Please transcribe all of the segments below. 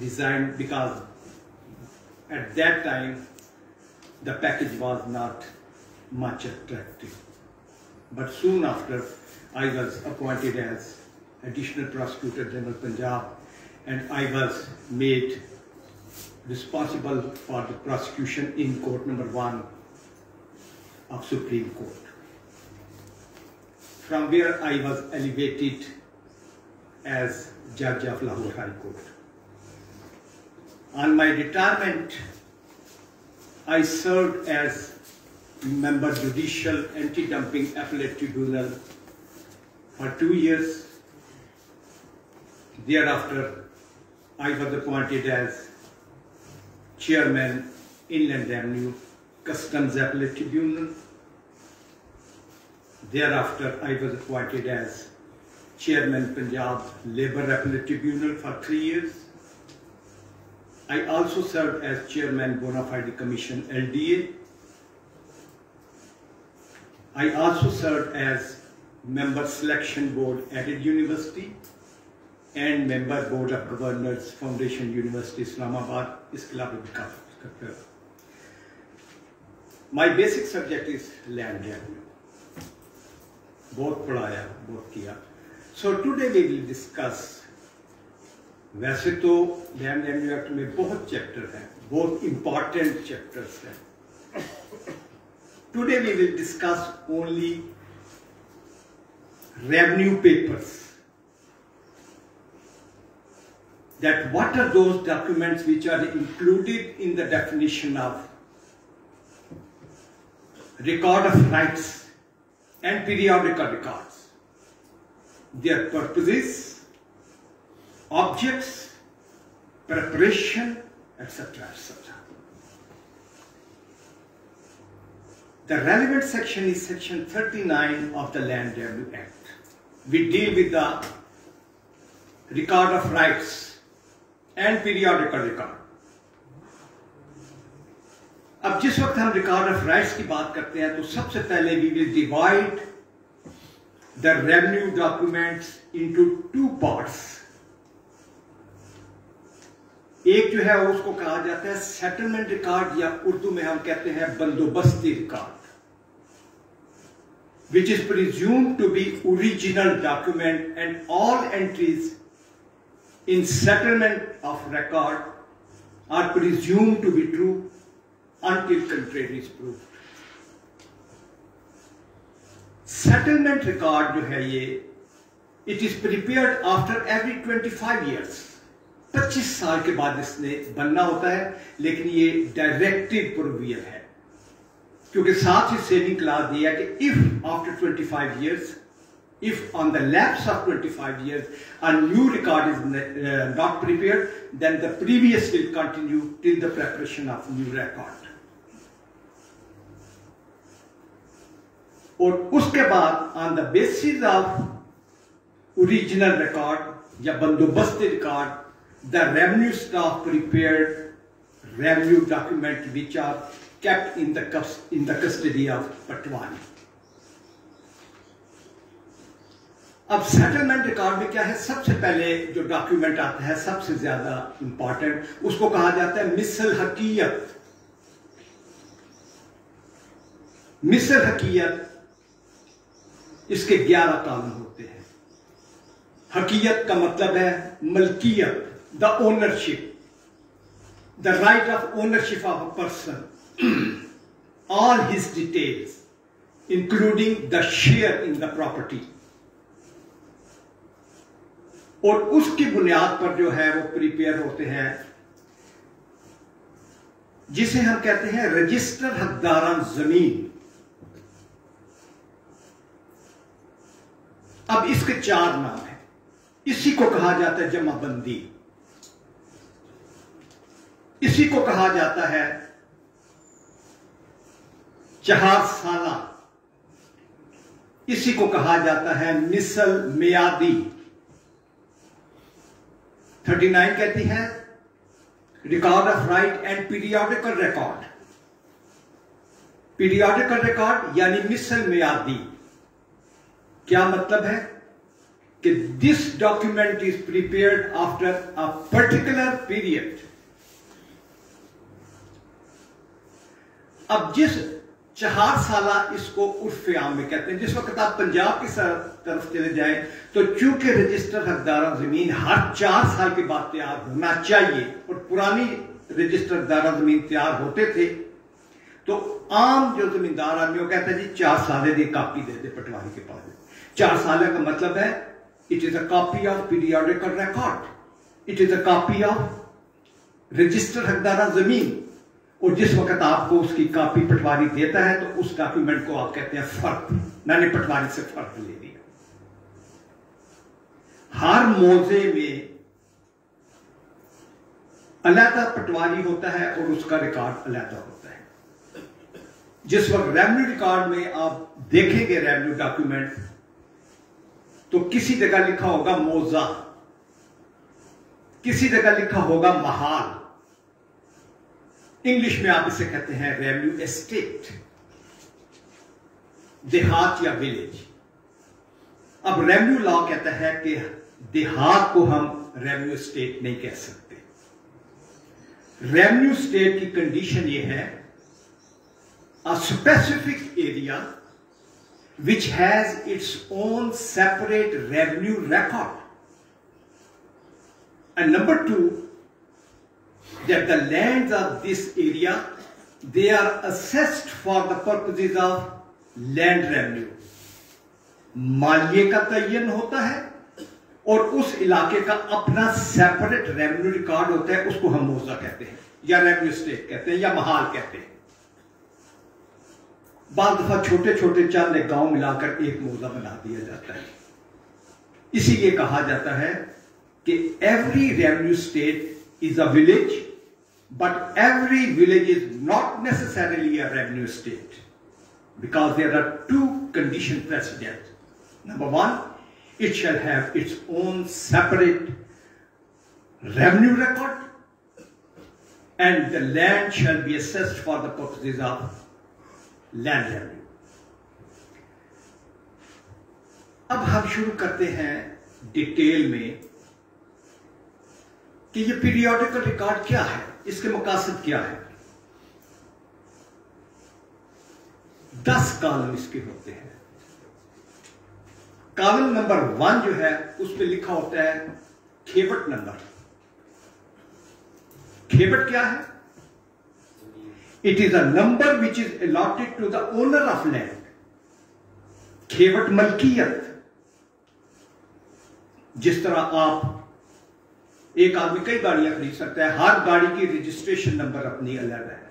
resigned because at that time the package was not much attractive. But soon after, I was appointed as Additional Prosecutor General Punjab, and I was made responsible for the prosecution in Court Number 1 of Supreme Court, from where I was elevated as Judge of Lahore High Court. On my retirement, I served as Member Judicial Anti-Dumping Appellate Tribunal for 2 years. Thereafter, I was appointed as Chairman, Inland Revenue Customs Appellate Tribunal. Thereafter, I was appointed as Chairman, Punjab Labour Appellate Tribunal for 3 years. I also served as Chairman, Bona Fide Commission, LDA. I also served as Member Selection Board, Added University, and Member Board of Governors, Foundation University, Islamabad, Iskilab Qatar. My basic subject is land revenue. Both padhaya, both kiya. So today we will discuss. वैसे तो land revenue act में बहुत chapter हैं, बहुत important chapters हैं. Today we will discuss only revenue papers. That what are those documents which are included in the definition of record of rights and periodical records. Their purposes, objects, preparation, etc., etc. The relevant section is section 39 of the Land Revenue Act. We deal with the record of rights and periodical record. अब जिस वक्त हम record of rights की बात करते हैं तो सबसे पहले we will divide the revenue documents into two parts. एक जो है उसको कहा जाता है सेटलमेंट रिकॉर्ड, या उर्दू में हम कहते हैं बंदोबस्ती record, which is presumed to be original document, and all entries in settlement of record are presumed to be true until contrary is proved. Settlement record जो है ये, it is prepared after every 25 years. 25 साल के बाद इसने बनना होता है, लेकिन ये डायरेक्टिव प्रोविजन है, क्योंकि साथ ही सेविंग क्लॉज दिया कि if after 25 years, if on the lapse of 25 years a new record is not prepared, then the previous will continue till the preparation of new record. और उसके बाद on the basis of original record या बंदोबस्ती record, the revenue staff prepared revenue document which are kept in the custody of पटवारी. अब settlement record में क्या है, सबसे पहले जो डॉक्यूमेंट आता है सबसे ज्यादा इंपॉर्टेंट, उसको कहा जाता है मिसल हकीयत. मिसल हकीयत, इसके 11 कानून होते हैं. हकीयत का मतलब है मलकियत, the ownership, the right of ownership of a person, all his details including the share in the property. और उसकी बुनियाद पर जो है वो प्रिपेयर होते हैं जिसे हम कहते हैं रजिस्टर हकदारान जमीन. अब इसके 4 नाम हैं. इसी को कहा जाता है जमाबंदी, इसी को कहा जाता है 4 साला, इसी को कहा जाता है मिसल मियादी. 39 कहती है record of right and periodical record. Periodical record यानी मिसल मियादी. क्या मतलब है कि this document is prepared after a particular period. अब जिस 4 साला इसको उर्फ आम में कहते हैं, जिस वक्त आप पंजाब की तरफ चले जाएं तो चूंकि रजिस्टर हकदारा जमीन हर 4 साल के बाद तैयार होना चाहिए और पुरानी रजिस्टर हकदारा जमीन तैयार होते थे, तो आम जो जमींदार आदमी वो कहता है जी 4 साल की कापी दे दे पटवारी के पास। 4 साल का मतलब है it is a copy of periodical record, it is a copy of register हकदारा जमीन। और जिस वक्त आपको उसकी कॉपी पटवारी देता है तो उस डॉक्यूमेंट को आप कहते हैं फर्क, मैंने पटवारी से फर्क ले लिया। हर मौजे में अलहदा पटवारी होता है और उसका रिकॉर्ड अलहदा होता है। जिस वक्त रेवेन्यू रिकॉर्ड में आप देखेंगे रेवेन्यू डॉक्यूमेंट, तो किसी जगह लिखा होगा मौजा, किसी जगह लिखा होगा महाल, इंग्लिश में आप इसे कहते हैं रेवेन्यू एस्टेट, देहात या विलेज। अब रेवेन्यू लॉ कहता है कि देहात को हम रेवेन्यू एस्टेट नहीं कह सकते। रेवेन्यू स्टेट की कंडीशन यह है a specific area which has its own separate revenue record, and number 2, that the lands of this area, they are assessed for the purposes of land revenue. मालिये का तयन होता है और उस इलाके का अपना सेपरेट रेवेन्यू रिकॉर्ड होता है, उसको हम मौजा कहते हैं या रेवेन्यू स्टेट कहते हैं या महाल कहते हैं। बाद दफा छोटे छोटे चंद गांव मिलाकर एक मौजा बना दिया जाता है। इसीलिए कहा जाता है कि every revenue state is a village, but every village is not necessarily a revenue state, because there are 2 condition precedent. Number 1, it shall have its own separate revenue record and the land shall be assessed for the purposes of land revenue. अब हम शुरू करते हैं detail में कि ये periodical record क्या है, इसके मकासद क्या है। 10 कॉलम इसके होते हैं। कॉलम नंबर 1 जो है उस पर लिखा होता है खेवट नंबर। खेवट क्या है? It is a number which is allotted to the owner of land. खेवट मलकियत। जिस तरह आप एक आदमी कई गाड़ियां खरीद सकता है, हर गाड़ी की रजिस्ट्रेशन नंबर अपनी अलग है।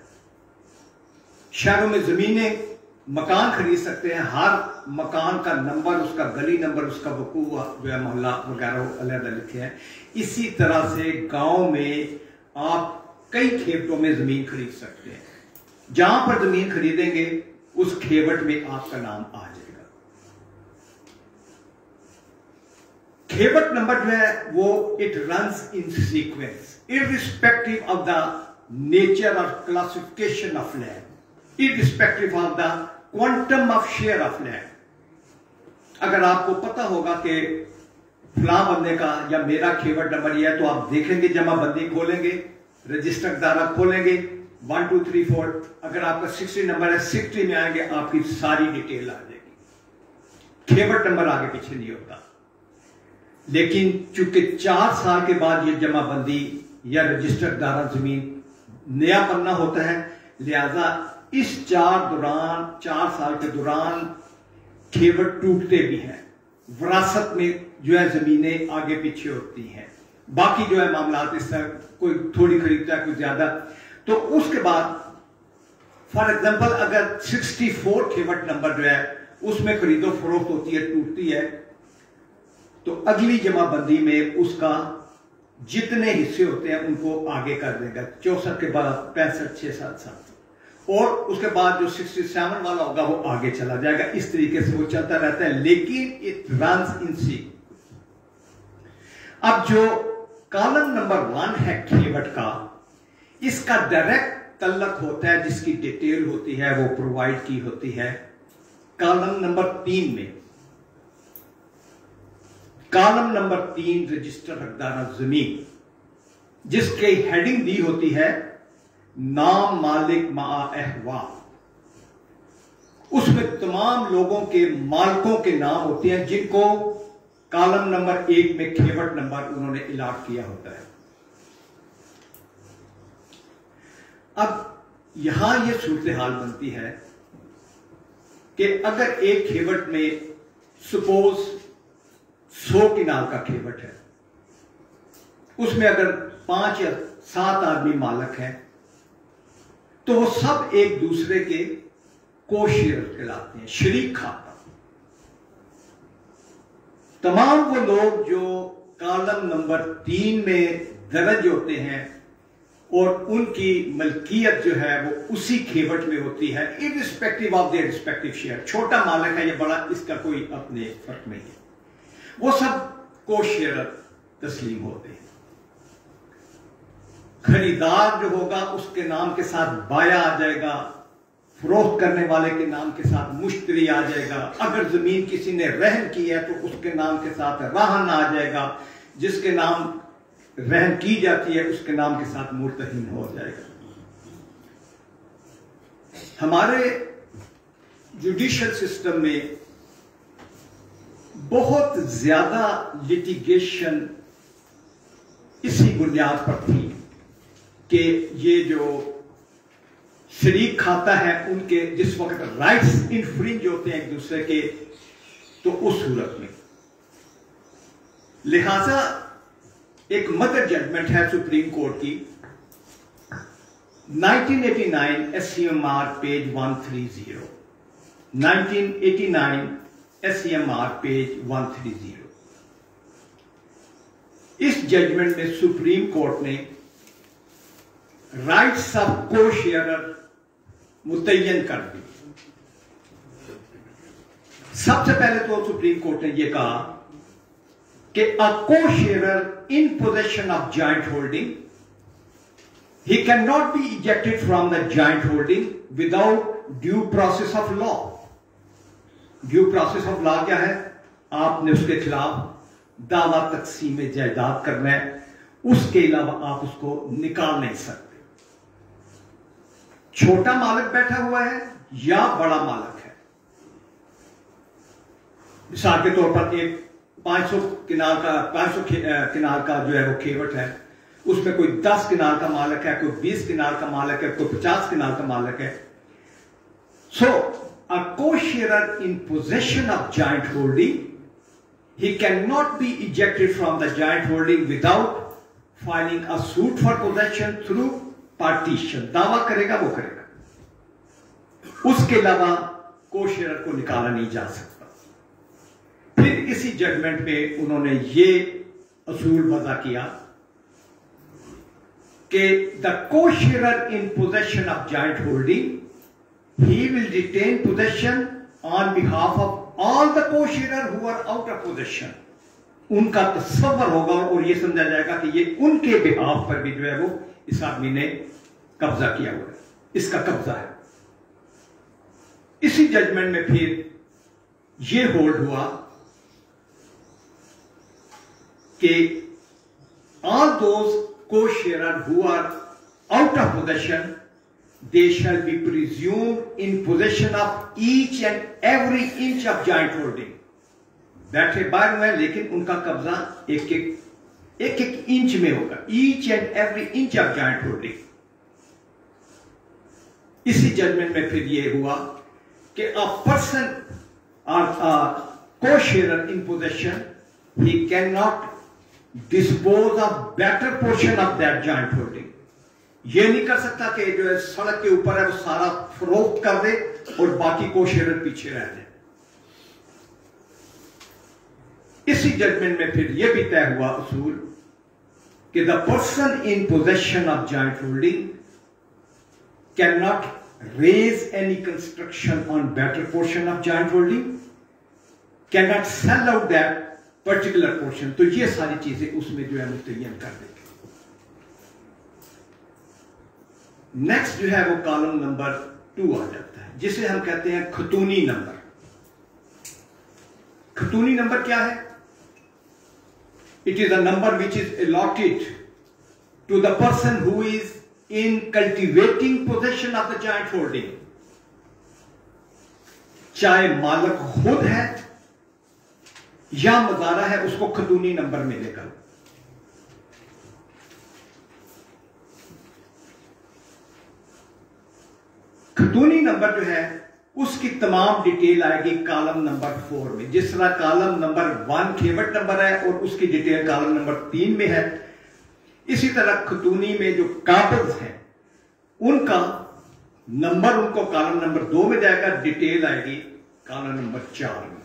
शहरों में जमीनें मकान खरीद सकते हैं, हर मकान का नंबर, उसका गली नंबर, उसका वकूआ जो है मोहल्ला वगैरह अलग लिखे हैं। इसी तरह से गांव में आप कई खेवटों में जमीन खरीद सकते हैं। जहां पर जमीन खरीदेंगे उस खेवट में आपका नाम आ जाएगा। खेवट नंबर जो है वो it runs in sequence irrespective of the nature और classification of land, irrespective of the quantum of share of land. अगर आपको पता होगा कि फलां बंदे का या मेरा खेवट नंबर यह है, तो आप देखेंगे जमाबंदी खोलेंगे, रजिस्टर दारा खोलेंगे 1 2 3 4, अगर आपका 60 नंबर है 60 में आएंगे, आपकी सारी डिटेल आ जाएगी। खेवट नंबर आगे पीछे नहीं होता। लेकिन चूंकि 4 साल के बाद ये जमाबंदी या रजिस्टर दारा जमीन नया पन्ना होता है, लिहाजा इस 4 साल के दौरान खेवट टूटते भी हैं। विरासत में जो है जमीनें आगे पीछे होती हैं। बाकी जो है मामला इस तरह कोई थोड़ी खरीदता है, कोई ज्यादा। तो उसके बाद फॉर एग्जांपल अगर 64 खेवट नंबर जो है उसमें खरीदो फरोख्त होती है, टूटती है, तो अगली जमाबंदी में उसका जितने हिस्से होते हैं उनको आगे कर देगा। 64 के बाद 65 6 7 7, और उसके बाद जो 67 वाला होगा वो आगे चला जाएगा। इस तरीके से वो चलता रहता है, लेकिन इट रन्स इन सीक्वेंस। अब जो कॉलम नंबर 1 है खेवट का, इसका डायरेक्ट तल्लक होता है, जिसकी डिटेल होती है वो प्रोवाइड की होती है कॉलम नंबर 3 में। कॉलम नंबर 3 रजिस्टर हकदार जमीन, जिसके हेडिंग दी होती है नाम मालिक मा अहवाल, उसमें तमाम लोगों के मालिकों के नाम होते हैं जिनको कॉलम नंबर 1 में खेवट नंबर उन्होंने अलॉट किया होता है। अब यहां यह सूरत हाल बनती है कि अगर एक खेवट में सपोज 100 किनाल का खेवट है, उसमें अगर 5 या 7 आदमी मालिक हैं, तो वो सब एक दूसरे के कोशेयर कहलाते हैं, शरीक खाता। तमाम वो लोग जो कॉलम नंबर 3 में दर्ज होते हैं और उनकी मलकियत जो है वो उसी खेवट में होती है, irrespective of their respective share. छोटा मालिक है या बड़ा, इसका कोई अपने फर्क नहीं है, वो सब कोशेयर तस्लीम होते हैं। खरीदार जो होगा उसके नाम के साथ बाया आ जाएगा, फरोख्त करने वाले के नाम के साथ मुश्तरी आ जाएगा। अगर जमीन किसी ने रहन की है तो उसके नाम के साथ राहन आ जाएगा, जिसके नाम रहन की जाती है उसके नाम के साथ मुर्तहिन हो जाएगा। हमारे जुडिशल सिस्टम में बहुत ज्यादा लिटिगेशन इसी बुनियाद पर थी कि ये जो शरीक खाता है उनके जिस वक्त राइट्स इनफ्रिंज होते हैं एक दूसरे के, तो उस सूरत में लिहाजा एक मदर जजमेंट है सुप्रीम कोर्ट की 1989 SCMR पेज 130, 1989 SCMR पेज 130। इस जजमेंट में सुप्रीम कोर्ट ने राइट्स ऑफ को शेयरर मुतय्यन कर दी। सबसे पहले तो सुप्रीम कोर्ट ने यह कहा कि a co-sharer in possession of joint holding, he can not be ejected from the joint holding without due process of law. Due process of law क्या है? आपने उसके खिलाफ दावा तकसीम जायदाद करना है, उसके अलावा आप उसको निकाल नहीं सकते। छोटा मालिक बैठा हुआ है या बड़ा मालिक है, मिसाल के तौर पर एक 500 किनाल का जो है वो खेवट है, उसमें कोई 10 किनाल का मालिक है, कोई 20 किनाल का मालिक है, कोई 50 किनाल का मालिक है। So a co-sharer in possession of joint holding, he cannot be ejected from the joint holding without filing a suit for possession through partition। दावा करेगा वो करेगा, उसके अलावा को-शेयरर को निकाला नहीं जा सकता। फिर इसी जजमेंट में उन्होंने ये असूल वज़ा किया कि the co-sharer in possession of joint holding, he will retain possession on behalf of all the co-sharer who are out of possession। उनका तस्वर होगा और यह समझा जाएगा कि ये उनके बिहाफ पर भी जो है वो इस आदमी ने कब्जा किया हुआ है, इसका कब्जा है। इसी जजमेंट में फिर ये होल्ड हुआ कि all those co-sharer who are out of possession, they shall be presumed in possession of each and every inch of joint holding। बैठे बाहर में लेकिन उनका कब्जा एक एक इंच में होगा, each and every inch of joint holding। इसी जजमेंट में फिर ये हुआ कि a person or a co-sharer in possession, he cannot dispose of better portion of that joint holding। ये नहीं कर सकता कि जो है सड़क के ऊपर है वो सारा फरोख्त कर दे और बाकी को-शेयरर पीछे रह जाए। इसी जजमेंट में फिर यह भी तय हुआ असूल कि the person in possession of joint holding can not raise any construction on better portion of joint holding, can not sell out that particular portion. तो ये सारी चीजें उसमें जो है मुतय्यन कर देंगे। नेक्स्ट जो है वो कॉलम नंबर 2 आ जाता है, जिसे हम कहते हैं खतूनी नंबर। खतूनी नंबर क्या है? It is a number which is allotted to the person who is in cultivating possession of the joint holding. चाहे मालिक खुद है या मजारा है, उसको खतूनी नंबर मिलेगा। खतूनी नंबर जो है उसकी तमाम डिटेल आएगी कॉलम नंबर 4 में। जिस तरह कॉलम नंबर 1 खेवट नंबर है और उसकी डिटेल कॉलम नंबर 3 में है, इसी तरह खतूनी में जो काबिज हैं उनका नंबर उनको कॉलम नंबर 2 में जाएगा, डिटेल आएगी कॉलम नंबर 4 में।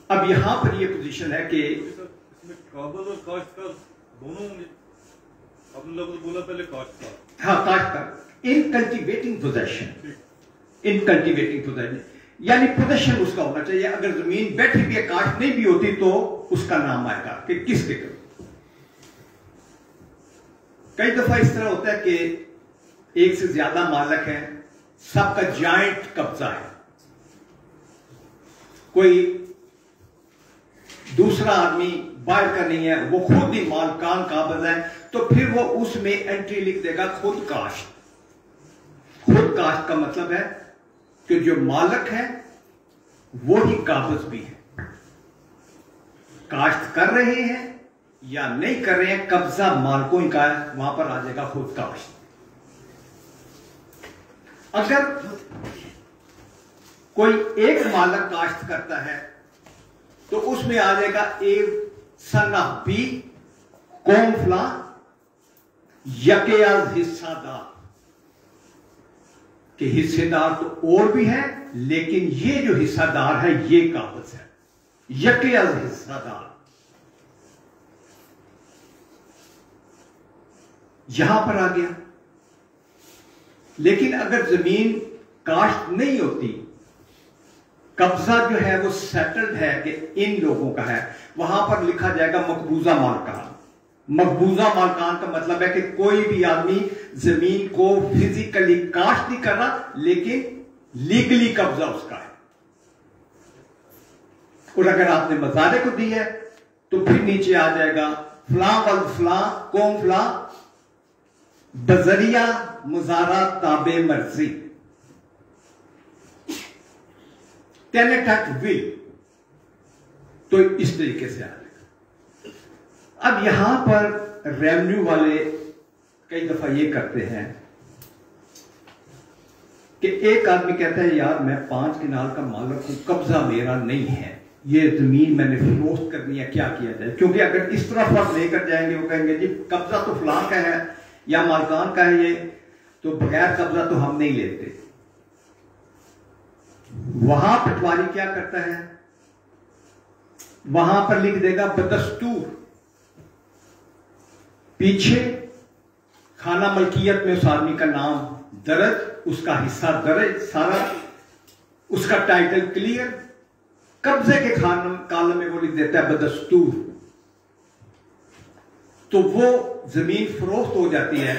अब यहां पर यह पोजीशन है कि इसमें काबिज और काश्तकार दोनों होंगे। आपने लोगों बोला पहले काश्तकार, हाँ काश्तकार इन कल्टीवेटिंग पोजेशन, इन कल्टीवेटिंग पोजेशन यानी पोजेशन उसका होना चाहिए। अगर जमीन बैठी भी काश्त नहीं भी होती तो उसका नाम आएगा कि किसके करो। कई दफा इस तरह होता है कि एक से ज्यादा मालिक है, सबका जॉइंट कब्जा है, कोई दूसरा आदमी बाहर का नहीं है, वो खुद ही मालकान काबिज है, तो फिर वो उसमें एंट्री लिख देगा खुद काश्त। खुद काश्त का मतलब है कि जो मालिक है वो ही काबिज भी है। काश्त कर रहे हैं या नहीं कर रहे हैं, कब्जा मालकों का है, वहां पर आ जाएगा खुद काश्त। अगर कोई एक मालिक काश्त करता है तो उसमें आ जाएगा एक सन्ना बी कौम फला यकेयाज हिस्सादार के हिस्सेदार तो और भी है, लेकिन ये जो हिस्सादार है ये काबिज है, यकेयाज हिस्सादार। यहां पर आ गया। लेकिन अगर जमीन काश्त नहीं होती, कब्जा जो है वो सेटल्ड है कि इन लोगों का है, वहां पर लिखा जाएगा मकबूजा मालकान। मकबूजा मालकान का मतलब है कि कोई भी आदमी जमीन को फिजिकली काश्त नहीं कर रहा, लेकिन लीगली कब्जा उसका है। और अगर आपने मजारे को दी है तो फिर नीचे आ जाएगा फला वल फला कौम फला बजरिया मुजारा ताबे मर्जी टेनेट विल, तो इस तरीके से आ जाएगा। अब यहां पर रेवेन्यू वाले कई दफा ये करते हैं कि एक आदमी कहता है यार मैं 5 किनाल का मालिक हूं, कब्जा मेरा नहीं है, ये जमीन मैंने फरोख्त करनी है, क्या किया जाए? क्योंकि अगर इस तरह फर्ज लेकर जाएंगे, वो कहेंगे जी कब्जा तो फलां का है या मालकान का है, ये तो बगैर कब्जा तो हम नहीं लेते। वहां पटवारी क्या करता है, वहां पर लिख देगा बदस्तूर, पीछे खाना मलकियत में उस आदमी का नाम दर्ज, उसका हिस्सा दर्ज, सारा उसका टाइटल क्लियर, कब्जे के कॉलम में वो लिख देता है बदस्तूर। तो वो जमीन फरोख्त हो जाती है।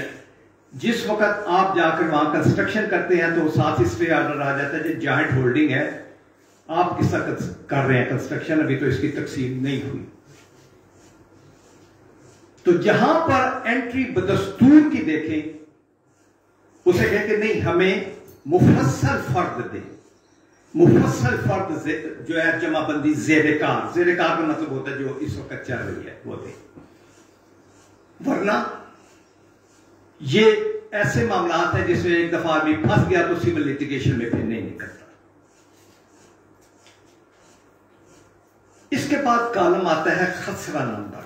जिस वक्त आप जाकर वहां कंस्ट्रक्शन करते हैं तो साथ ही स्टे ऑर्डर आ जाता है कि जॉइंट होल्डिंग है, आप किस तरह कर रहे हैं कंस्ट्रक्शन, अभी तो इसकी तकसीम नहीं हुई। तो जहां पर एंट्री बदस्तूर की देखें, उसे कहेंगे नहीं हमें मुफस्सल फर्द दे। मुफस्सल फर्द जो है जमाबंदी जेरेकार, जेरेकार का मतलब होता है जो इस वक्त चल रही है वो दे। वरना ये ऐसे मामला है जिसमें एक दफा आदमी फंस गया तो सिविल लिटिगेशन में फिर नहीं निकलता। इसके बाद कॉलम आता है खसरा नंबर,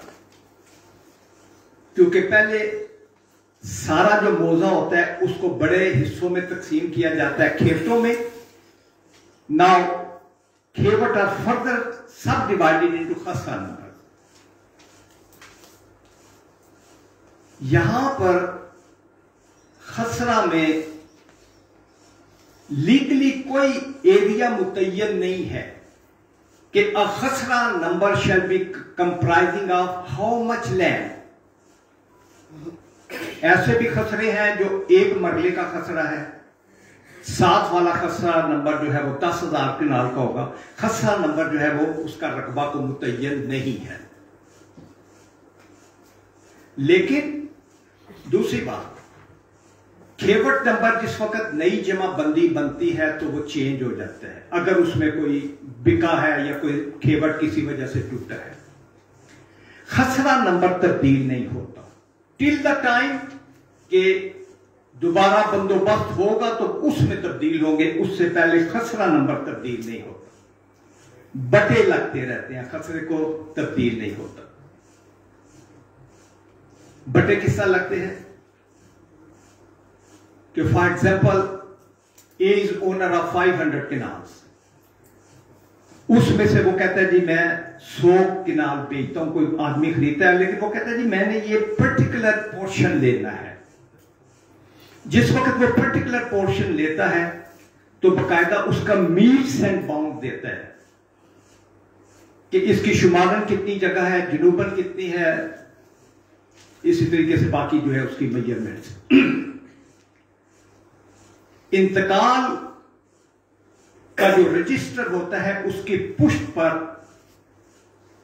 क्योंकि पहले सारा जो मौजा होता है उसको बड़े हिस्सों में तकसीम किया जाता है खेवटों में। नाउ खेवट आर फर्दर सब डिवाइडेड इनटू खसरा नंबर। यहां पर खसरा में लीगली कोई एरिया मुतय्यन नहीं है कि अ खसरा number shall be comprising of how much land. ऐसे भी खसरे हैं जो एक मरले का खसरा है, 7 वाला खसरा नंबर जो है वो 10,000 किनाल का होगा। खसरा नंबर जो है वो उसका रकबा को मुतय्यन नहीं है। लेकिन दूसरी बात, खेवट नंबर जिस वक्त नई जमा बंदी बनती है तो वो चेंज हो जाता है अगर उसमें कोई बिका है या कोई खेवट किसी वजह से टूटा है। खसरा नंबर तब्दील नहीं होता टिल द टाइम के दोबारा बंदोबस्त होगा तो उसमें तब्दील होंगे, उससे पहले खसरा नंबर तब्दील नहीं होता। बटे लगते रहते हैं, खसरे को तब्दील नहीं होता। बटे किस तरह लगते हैं कि for example A is owner of 500 किनाल्स, उसमें से वो कहता है जी मैं 100 किनाल बेचता हूं। कोई आदमी खरीदता है लेकिन वो कहता है जी मैंने ये पर्टिकुलर पोर्शन लेना है। जिस वक्त वो पर्टिकुलर पोर्शन लेता है तो बकायदा उसका मीट्स एंड बाउंड देता है कि इसकी शुमारन कितनी जगह है, जनूबन कितनी है, इसी तरीके से बाकी जो है उसकी मेजरमेंट्स। इंतकाल का जो रजिस्टर होता है उसकी पुष्ट पर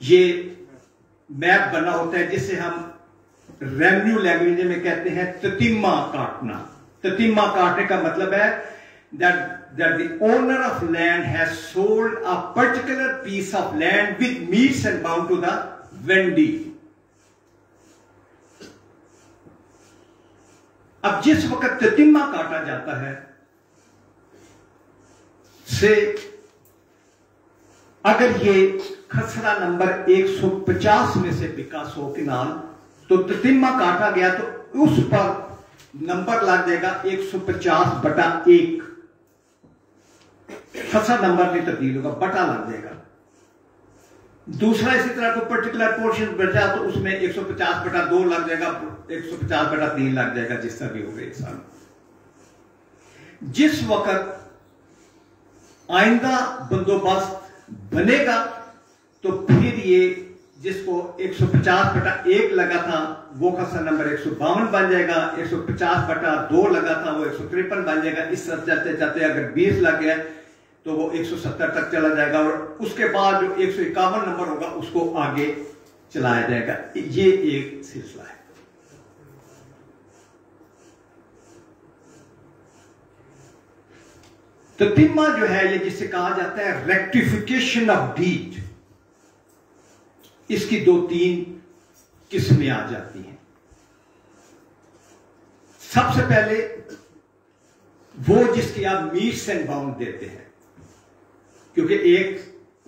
ये मैप बना होता है जिसे हम रेवेन्यू लैंग्वेज में कहते हैं ततिम्मा काटना। ततिम्मा काटने का मतलब है that the owner of land has sold a particular piece of land with meets and bound to the vendee। अब जिस वक्त ततिम्मा काटा जाता है से अगर ये खसरा नंबर 150 में से बिका 100 किनाल तो ततिम्मा काटा गया तो उस पर नंबर लग जाएगा 150/1। खसरा नंबर नहीं तब्दील होगा, बटा लग जाएगा। दूसरा इसी तरह को पर्टिकुलर पोर्शन बचा तो उसमें 150/2 लग जाएगा, 150/3 लग जाएगा, जिस तरह भी हो गए इंसान। जिस वक्त आइंदा बंदोबस्त बनेगा तो फिर ये जिसको 150/1 लगा था वो खसरा नंबर 152 बन जाएगा, 150/2 लगा था वो 153 बन जाएगा। इस तरह चलते चलते अगर 20 लग गया तो वो 170 तक चला जाएगा और उसके बाद जो 151 नंबर होगा उसको आगे चलाया जाएगा। ये एक सिलसिला है। ततिम्मा जो है ये जिसे कहा जाता है रेक्टिफिकेशन ऑफ डीड, इसकी 2-3 किस्में आ जाती हैं। सबसे पहले वो जिसकी आप मीट्स एंड बाउंड देते हैं, क्योंकि एक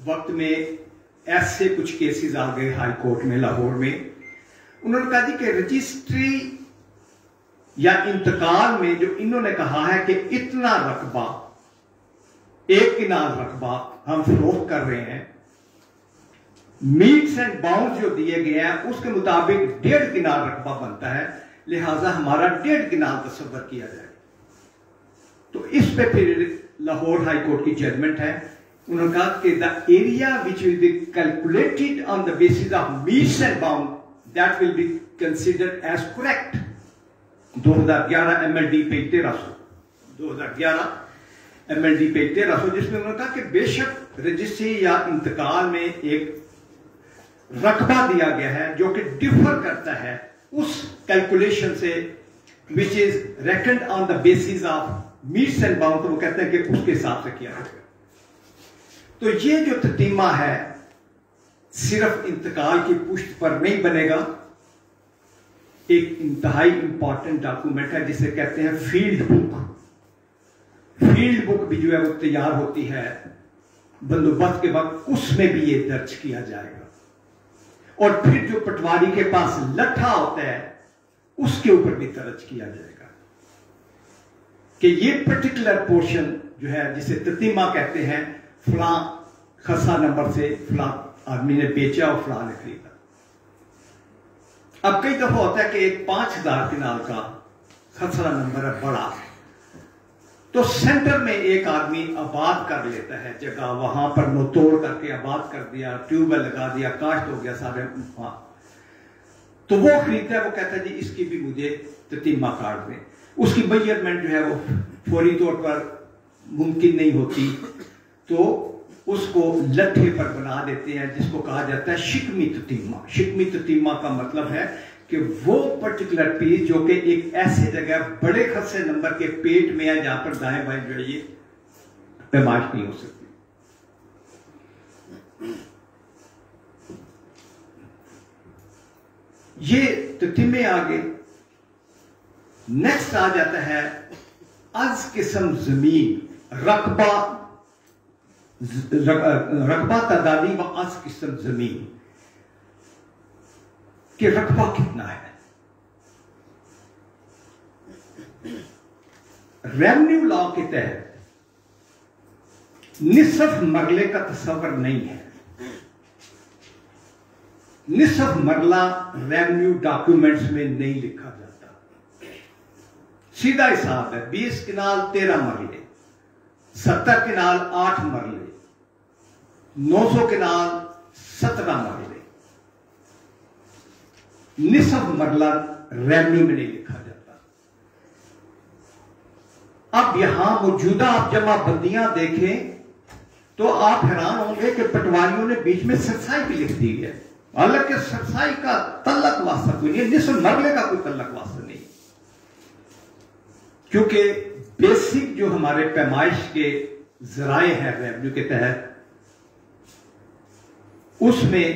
वक्त में ऐसे कुछ केसेस आ गए हाई कोर्ट में लाहौर में, उन्होंने कहा जी कि रजिस्ट्री या इंतकाल में जो इन्होंने कहा है कि इतना रकबा 1 किनाल रकबा हम फरोख्त कर रहे हैं, मीट्स एंड बाउंड जो दिए गए हैं उसके मुताबिक 1.5 किनाल रकबा बनता है, लिहाजा हमारा 1.5 किनाल तस्वर किया जाए। तो इस पे फिर लाहौर हाई कोर्ट की जजमेंट है। उन्होंने कहा कि the area which will be calculated on the basis of metes and bound that will be considered as correct. 2011 MLD पे 1300, 2011 MLD पे 1300, जिसमें उन्होंने कहा कि बेशक रजिस्ट्री या इंतकाल में एक रकबा दिया गया है जो कि डिफर करता है उस कैलकुलेशन से which is reckoned on the basis of metes and bounds, तो वो कहते हैं कि उसके हिसाब से किया जाएगा। तो ये जो ततीमा है सिर्फ इंतकाल की पुष्ट पर नहीं बनेगा, एक इंतहाई इंपॉर्टेंट डॉक्यूमेंट है जिसे कहते हैं फील्ड बुक। फील्ड बुक भी जो है वो तैयार होती है बंदोबस्त के वक्त, उसमें भी ये दर्ज किया जाएगा। और फिर जो पटवारी के पास लट्ठा होता है उसके ऊपर भी दर्ज किया जाएगा कि ये पर्टिकुलर पोर्शन जो है जिसे ततीमा कहते हैं, फलां खसा नंबर से फलां आदमी ने बेचा और फलां ने खरीदा। अब कई दफा होता है कि एक 5000 किनाल का खसरा नंबर है बड़ा, तो सेंटर में एक आदमी आबाद कर लेता है जगह, वहां पर नोतोड़ करके आबाद कर दिया, ट्यूबवेल लगा दिया, काश्त हो गया सारे, तो वो खरीदता है, वो कहता है जी इसकी भी मुझे ततीमा काट दें। उसकी मेजरमेंट जो है वो फौरी तौर पर मुमकिन नहीं होती तो उसको लट्ठे पर बना देते हैं, जिसको कहा जाता है शिकमी ततीमा। शिकमी ततीमा का मतलब है कि वो पर्टिकुलर पीस जो कि एक ऐसे जगह बड़े खासे नंबर के पेट में है जहां पर दाएं बाएं जो है ये पैमाइश नहीं हो सकती। ये ततीमे आगे नेक्स्ट आ जाता है अज किस्म जमीन, रकबा तदादी व अज किस्म जमीन कि रकबा कितना है। रेवेन्यू लॉ के तहत निसफ मरले का तस्वर नहीं है। निसफ मरला रेवेन्यू डॉक्यूमेंट्स में नहीं लिखा जाता। सीधा हिसाब है 20 किनाल 13 मरले, 70 किनाल 8 मरले, 900 किनाल 17 मरले। निसफ मरला रेवेन्यू में नहीं लिखा जाता। अब यहां मौजूदा आप जमाबंदियां देखें तो आप हैरान होंगे कि पटवारियों ने बीच में सरसाई भी लिख दी है, हालांकि सरसाई का तल्लक वास्ता कोई नहीं, निसफ मरले का कोई तल्लक वास्ता नहीं, क्योंकि बेसिक जो हमारे पैमाइश के जराए हैं रेवेन्यू के तहत उसमें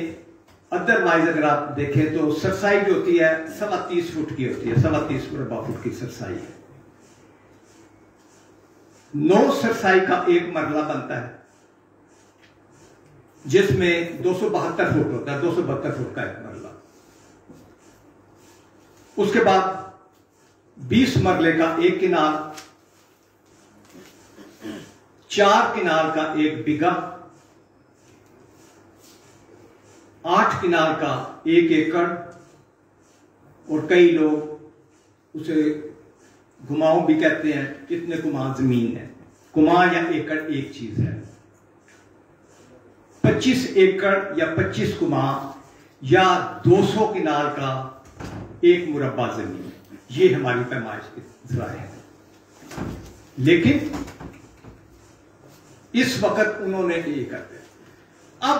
अदरवाइज अगर आप देखें तो सरसाई जो होती है 30 फुट की होती है, 30 मुरबा फुट की सरसाई है। 9 सरसाई का एक मरला बनता है जिसमें 272 फुट होता है, 272 फुट का एक मरला। उसके बाद 20 मरले का एक किनाल, 4 किनाल का एक बिगा, 8 किनाल का 1 एकड़, और कई लोग उसे घुमाऊ भी कहते हैं। कितने कुमा जमीन है, कुमा या एकड़ एक चीज है। 25 एकड़ या 25 कुमा या 200 किनाल का एक मुरब्बा जमीन, ये हमारी पैमाइश के जराए हैं। लेकिन इस वक्त उन्होंने ये करते हैं। अब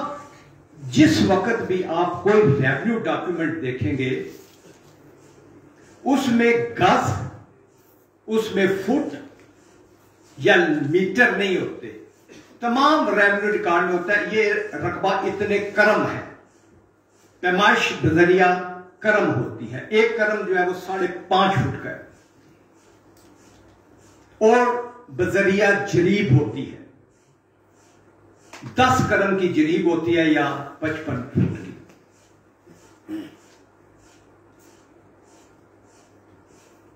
जिस वक्त भी आप कोई रेवेन्यू डॉक्यूमेंट देखेंगे उसमें गज, उसमें फुट या मीटर नहीं होते। तमाम रेवेन्यू रिकॉर्ड में होता है ये रकबा इतने करम है। पैमाइश बजरिया करम होती है। एक करम जो है वो 5.5 फुट का है और बजरिया जरीब होती है। 10 करम की जरीब होती है या 55 फुट की।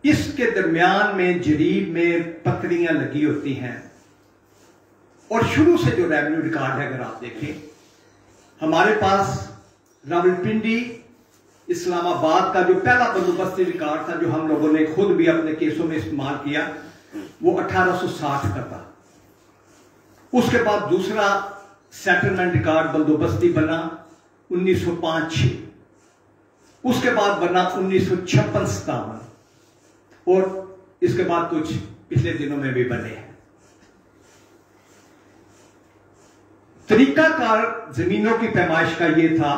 इसके दरमियान में जरीब में पत्रियां लगी होती हैं। और शुरू से जो रेवेन्यू रिकॉर्ड है अगर आप देखें, हमारे पास रावलपिंडी इस्लामाबाद का जो पहला बंदोबस्ती रिकॉर्ड था जो हम लोगों ने खुद भी अपने केसों में इस्तेमाल किया, वो 1860 का था। उसके बाद दूसरा सेटलमेंट रिकॉर्ड बंदोबस्ती बना 1905-06। उसके बाद बना 1956-57 और इसके बाद कुछ पिछले दिनों में भी बने हैं। तरीकाकार जमीनों की पैमाइश का यह था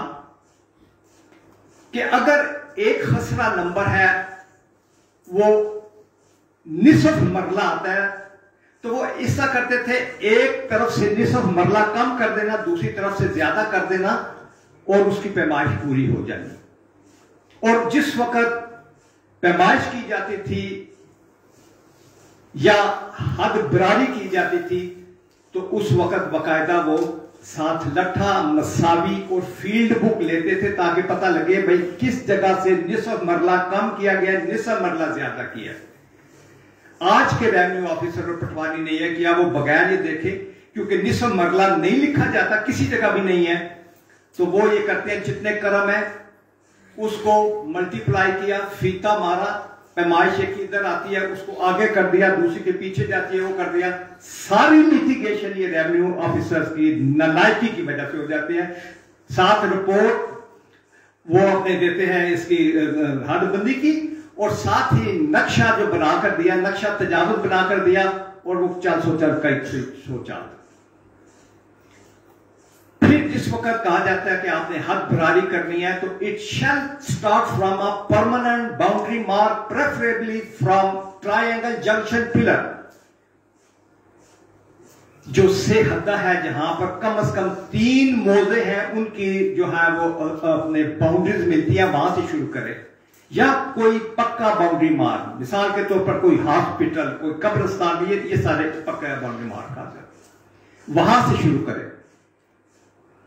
कि अगर एक खसरा नंबर है वो निसफ मरला आता है तो वो ऐसा करते थे, एक तरफ से निसफ मरला कम कर देना, दूसरी तरफ से ज्यादा कर देना और उसकी पैमाइश पूरी हो जानी। और जिस वक्त पैमाइश की जाती थी या हद बरारी की जाती थी तो उस वक्त बाकायदा वो साथ लट्ठा, मसावी और फील्ड बुक लेते थे ताकि पता लगे भाई किस जगह से निसफ मरला कम किया गया, निसफ मरला ज्यादा किया। आज के रेवेन्यू ऑफिसर और पटवारी ने यह किया, वो बगैर ये देखे, क्योंकि निसफ मरला नहीं लिखा जाता, किसी जगह भी नहीं है, तो वो ये करते हैं जितने करम है उसको मल्टीप्लाई किया, फीता मारा, पैमाइश एक इधर आती है उसको आगे कर दिया, दूसरी के पीछे जाती है वो कर दिया। सारी लिटिगेशन ये रेवेन्यू ऑफिसर्स की नालायकी की वजह से हो जाती है। साथ रिपोर्ट वो अपने देते हैं इसकी हदबंदी की और साथ ही नक्शा जो बनाकर दिया, नक्शा तजावुज बनाकर दिया और वो 404 का 104। फिर जिस वक्त कहा जाता है कि आपने हद बरारी करनी है, तो it shall start from a permanent boundary mark, preferably from triangle junction pillar. जो सेहदा है, जहां पर कम से कम 3 मोजे हैं, उनकी जो है वो अपने बाउंड्रीज मिलती है, वहां से शुरू करें। या कोई पक्का बाउंड्री मार्क, मिसाल के तौर पर कोई हॉस्पिटल, कोई कब्रिस्तान, ये सारे पक्का बाउंड्री मार्क आ जाते, वहां से शुरू करें।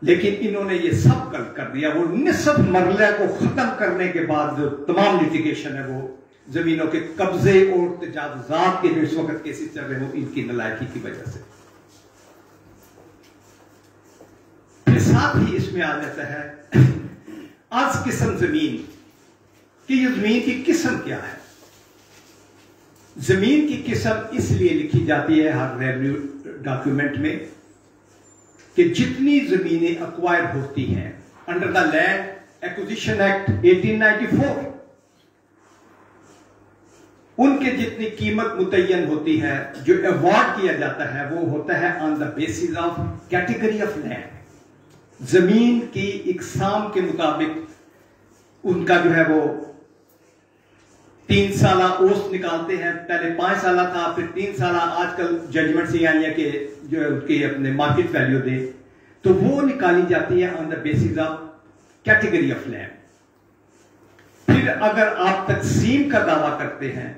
लेकिन इन्होंने ये सब गलत कर दिया। वो निस्फ मरले को खत्म करने के बाद जो तमाम लिटिगेशन है, वो जमीनों के कब्जे और तजावुजात के जो इस वक्त केसेस चल रहे हैं, वो इनकी नालायकी की वजह से। फिर साथ ही इसमें आ जाता है आज किस्म जमीन कि ये जमीन की किस्म क्या है। जमीन की किस्म इसलिए लिखी जाती है हर रेवेन्यू डॉक्यूमेंट में कि जितनी जमीनें अक्वायर होती हैं under the land acquisition act 1894, उनके जितनी कीमत मुतय्यन होती है, जो अवार्ड किया जाता है, वो होता है on the basis of category of land. जमीन की इकसाम के मुताबिक उनका जो है वो 3 साला ओस निकालते हैं। पहले 5 साला था, फिर 3 साला, आजकल जजमेंट से यानी कि जो उनके अपने मार्केट वैल्यू दे, तो वो निकाली जाती है on the basis of category of land. फिर अगर आप तकसीम का दावा करते हैं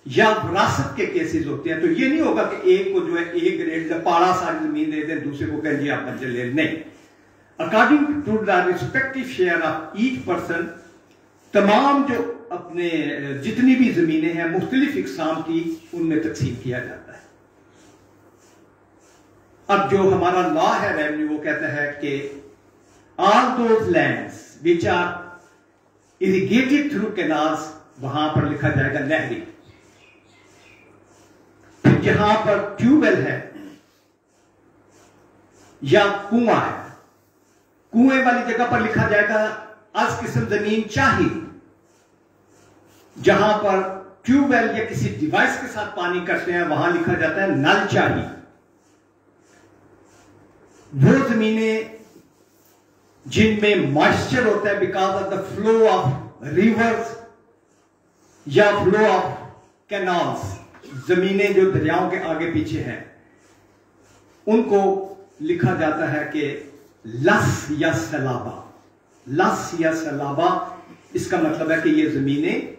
या विरासत के केसेस होते हैं, तो ये नहीं होगा कि एक को जो है एक ग्रेड का पाड़ा सारी जमीन दे दें, दूसरे को कहें जी आप बंजर ले। नहीं, according to the respective share of each person, तमाम जो अपने जितनी भी जमीनें हैं मुख्तलिफ इकसाम की, उनमें तकसीम किया जाता है। अब जो हमारा लॉ है रेवेन्यू, वो कहता है कि all those lands which are irrigated through canals, वहां पर लिखा जाएगा नहरी। जहां पर ट्यूबवेल है या कुआं है, कुएं वाली जगह पर लिखा जाएगा आज किस्म जमीन चाहिए। जहां पर ट्यूबवेल या किसी डिवाइस के साथ पानी करते हैं, वहां लिखा जाता है नल चाहिए। वो जमीनें जिनमें मॉइस्चर होता है because of the flow of reverse या फ्लो ऑफ कैनाल्स, जमीनें जो दरियाओं के आगे पीछे हैं, उनको लिखा जाता है कि लस या सैलाबा। लस या सैलाबा, इसका मतलब है कि ये जमीनें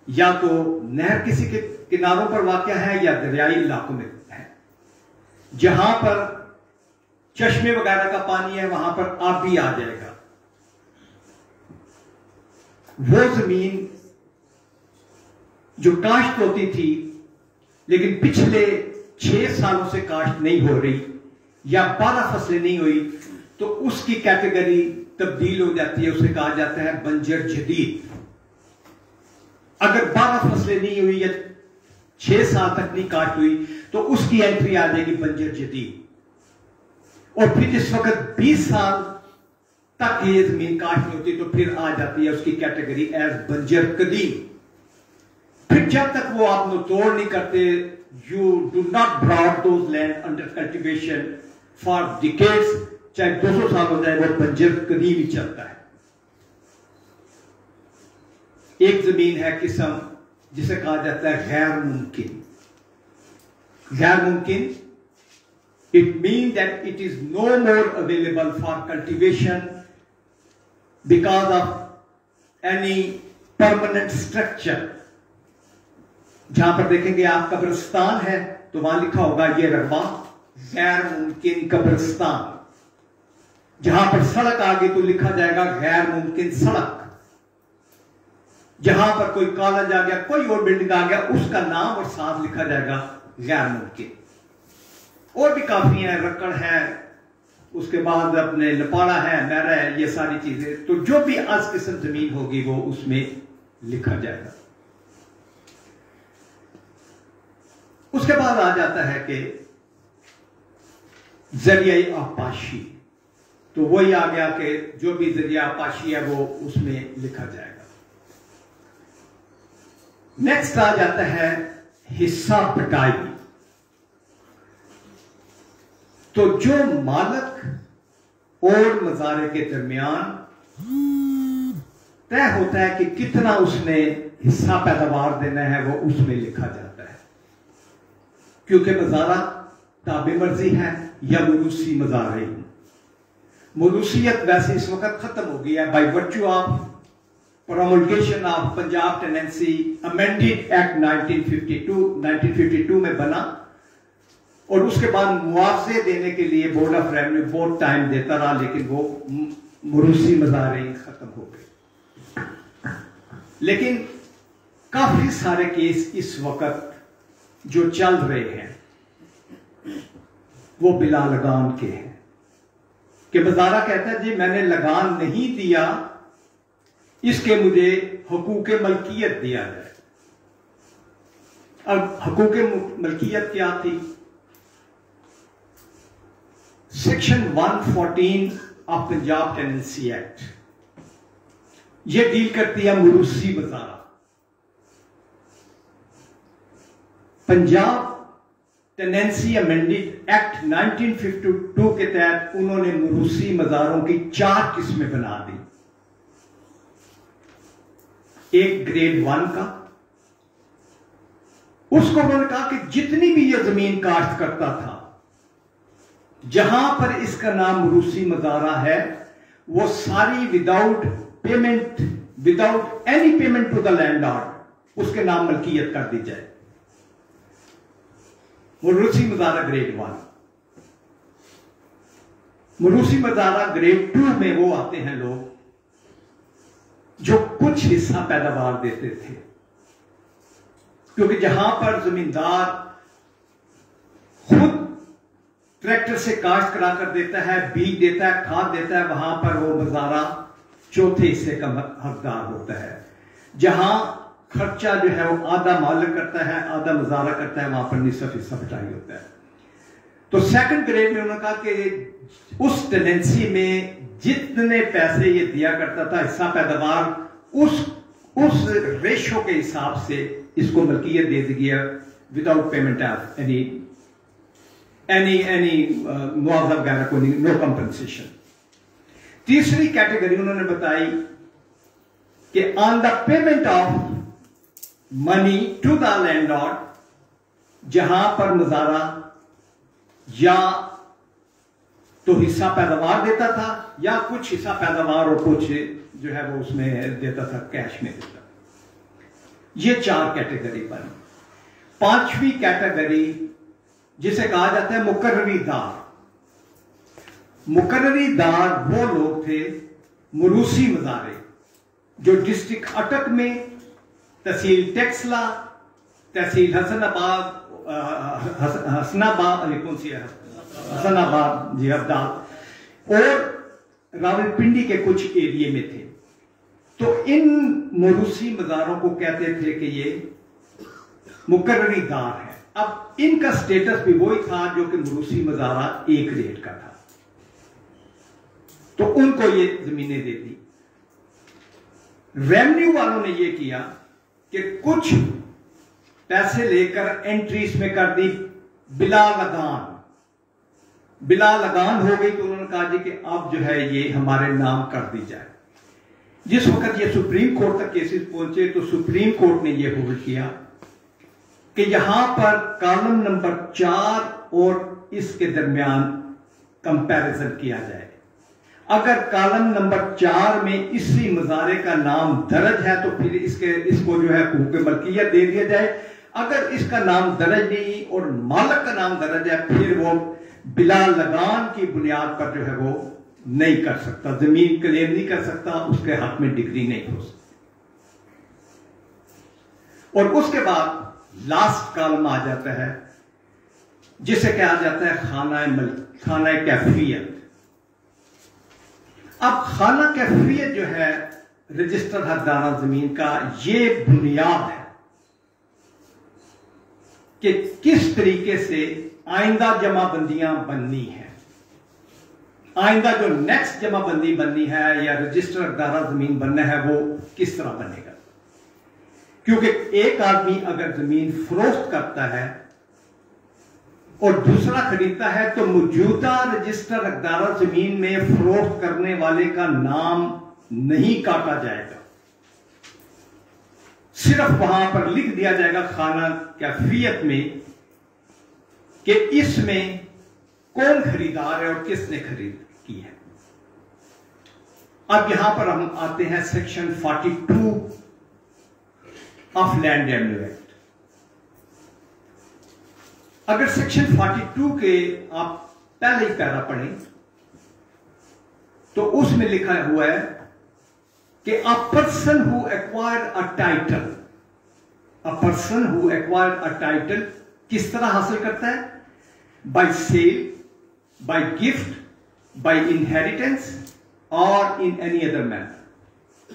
या तो नहर किसी के किनारों पर वाक़या है या दरियाई इलाकों में है। जहां पर चश्मे वगैरह का पानी है, वहां पर आप भी आ जाएगा। वो जमीन जो काश्त होती थी, लेकिन पिछले 6 सालों से काश्त नहीं हो रही या 12 फसलें नहीं हुई, तो उसकी कैटेगरी तब्दील हो जाती है, उसे कहा जाता है बंजर जदीद। अगर 12 फसलें नहीं हुई या 6 साल तक नहीं काट हुई, तो उसकी एंट्री आ जाएगी बंजर जदीद। और फिर जिस वक्त 20 साल तक ये जमीन काट नहीं होती, तो फिर आ जाती है उसकी कैटेगरी एज बंजर कदीम। फिर जब तक वो आप तोड़ नहीं करते, you do not broad those land under cultivation for decades, चाहे 200 साल हो जाए, वो बंजर कदीम ही चलता है। एक जमीन है किस्म जिसे कहा जाता है गैर मुमकिन। गैर मुमकिन, it mean that it is no more available for cultivation because of any permanent structure. जहां पर देखेंगे आप कब्रिस्तान है, तो वहां लिखा होगा ये रकबा गैर मुमकिन कब्रिस्तान। जहां पर सड़क आ गई, तो लिखा जाएगा गैर मुमकिन सड़क। जहां पर कोई कॉलेज आ गया, कोई और बिल्डिंग आ गया, उसका नाम और साथ लिखा जाएगा गैर मुमकिन। और भी काफी है, रक्कड़ है, उसके बाद अपने लपाड़ा है, मैरा है, ये सारी चीजें। तो जो भी आज किस्म जमीन होगी वो उसमें लिखा जाएगा। उसके बाद आ जाता है कि जरिया आपाशी, तो वही आ गया कि जो भी जरिया आपाशी है वो उसमें लिखा जाएगा। नेक्स्ट आ जाता है हिस्सा बटाई। तो जो मालक और मजारे के दरमियान तय होता है कि कितना उसने हिस्सा पैदावार देना है, वो उसमें लिखा जाता है। क्योंकि मजारा ताबे मर्जी है या मुरूसी मजारे। मुरूसियत वैसे इस वक्त खत्म हो गई है by virtue of promulgation of Punjab tenancy amended act 1952 में बना, और उसके बाद मुआवजे देने के लिए बोर्ड ऑफ रेवेन्यू बहुत टाइम देता रहा, लेकिन वो मुरूसी मजारे खत्म हो गए। लेकिन काफी सारे केस इस वक्त जो चल रहे हैं वो बिला लगान के हैं कि मजारा कहता है जी मैंने लगान नहीं दिया, इसके मुझे हुकूक मलकियत दिया जाए। अब हुकूक मलकियत क्या थी? Section 114 of Punjab tenancy act ये डील करती है मुरूसी मजारा। पंजाब टेनेंसी अमेंडेड एक्ट 1952 के तहत उन्होंने मुरूसी मजारों की 4 किस्में बना दी। एक ग्रेड 1 का, उसको उन्होंने कहा कि जितनी भी ये जमीन काश्त करता था, जहां पर इसका नाम मुरूसी मजारा है, वो सारी without payment, without any payment to the landlord उसके नाम मलकियत कर दी जाए। मुरूसी मजारा ग्रेड 1। मुरूसी मजारा ग्रेड 2 में वो आते हैं लोग जो कुछ हिस्सा पैदावार देते थे, क्योंकि जहां पर जमींदार खुद ट्रैक्टर से काश्त करा कर देता है, बीज देता है, खाद देता है, वहां पर वो मजारा चौथे हिस्से का हकदार होता है। जहां खर्चा जो है वो आधा मालिक करता है, आधा मजारा करता है, वहां पर निसफ हिस्सा बटाई होता है। तो सेकंड ग्रेड में उन्होंने कहा कि उस टेनेंसी में जितने पैसे ये दिया करता था हिस्सा पैदावार, उस रेशो के हिसाब से इसको मलकियत दे दी गया विदाउट पेमेंट ऑफ एनी मुआवजा वगैरह को, नो कंपनसेशन। तीसरी कैटेगरी उन्होंने बताई कि on the payment of money to the landlord, जहां पर मजारा या तो हिस्सा पैदावार देता था या कुछ हिस्सा पैदावार और कुछ जो है वो उसमें देता था, कैश में देता। ये 4 कैटेगरी बनी। 5वीं कैटेगरी जिसे कहा जाता है मुकर्ररीदार। मुकर्ररीदार वो लोग थे मुरूसी मजारे जो डिस्ट्रिक्ट अटक में, तहसील टेक्सला, तहसील हसनाबाद, कौन सी है, हसनाबाद जी, अब्दाल और रावलपिंडी के कुछ एरिया में थे। तो इन मुरूसी मजारों को कहते थे कि ये मुकर्ररीदार है। अब इनका स्टेटस भी वही था जो कि मुरूसी मजारा एक रेट का था, तो उनको ये जमीनें दे दी। रेवेन्यू वालों ने ये किया कि कुछ पैसे लेकर एंट्रीज में कर दी बिला लगान। बिला लगान हो गई तो उन्होंने कहा जी कि अब जो है ये हमारे नाम कर दी जाए। जिस वक्त ये सुप्रीम कोर्ट तक केसेस पहुंचे तो सुप्रीम कोर्ट ने ये होल्ड किया कि यहां पर कॉलम नंबर 4 और इसके दरमियान कंपैरिजन किया जाए। अगर कॉलम नंबर 4 में इसी मजारे का नाम दर्ज है तो फिर इसको जो है हुकूक मलकियत दे दिया जाए। अगर इसका नाम दर्ज नहीं और मालिक का नाम दर्ज है, फिर वो बिला लगान की बुनियाद पर जो है वो नहीं कर सकता, जमीन क्लेम नहीं कर सकता, उसके हक में डिग्री नहीं हो सकती। और उसके बाद लास्ट कॉलम आ जाता है जिसे कहा जाता है खाना कैफियत। अब खाना कैफियत जो है रजिस्टर हकदारा जमीन का, ये बुनियाद है कि किस तरीके से आइंदा जमाबंदियां बननी है, आइंदा जो नेक्स्ट जमाबंदी बननी है या रजिस्टर हकदारा जमीन बनना है वो किस तरह बनेगा। क्योंकि एक आदमी अगर जमीन फरोख्त करता है और दूसरा खरीदता है तो मौजूदा रजिस्टर हकदार जमीन में फरोख्त करने वाले का नाम नहीं काटा जाएगा, सिर्फ वहां पर लिख दिया जाएगा खाना कैफियत में कि इसमें कौन खरीदार है और किसने खरीद की है। अब यहां पर हम आते हैं section 42 of land revenue act. अगर सेक्शन 42 के आप पहले ही पैरा पढ़ें तो उसमें लिखा हुआ है कि a person who acquired a title, a person who acquired a title किस तरह हासिल करता है? By sale, by gift, by inheritance और इन एनी अदर मैनर।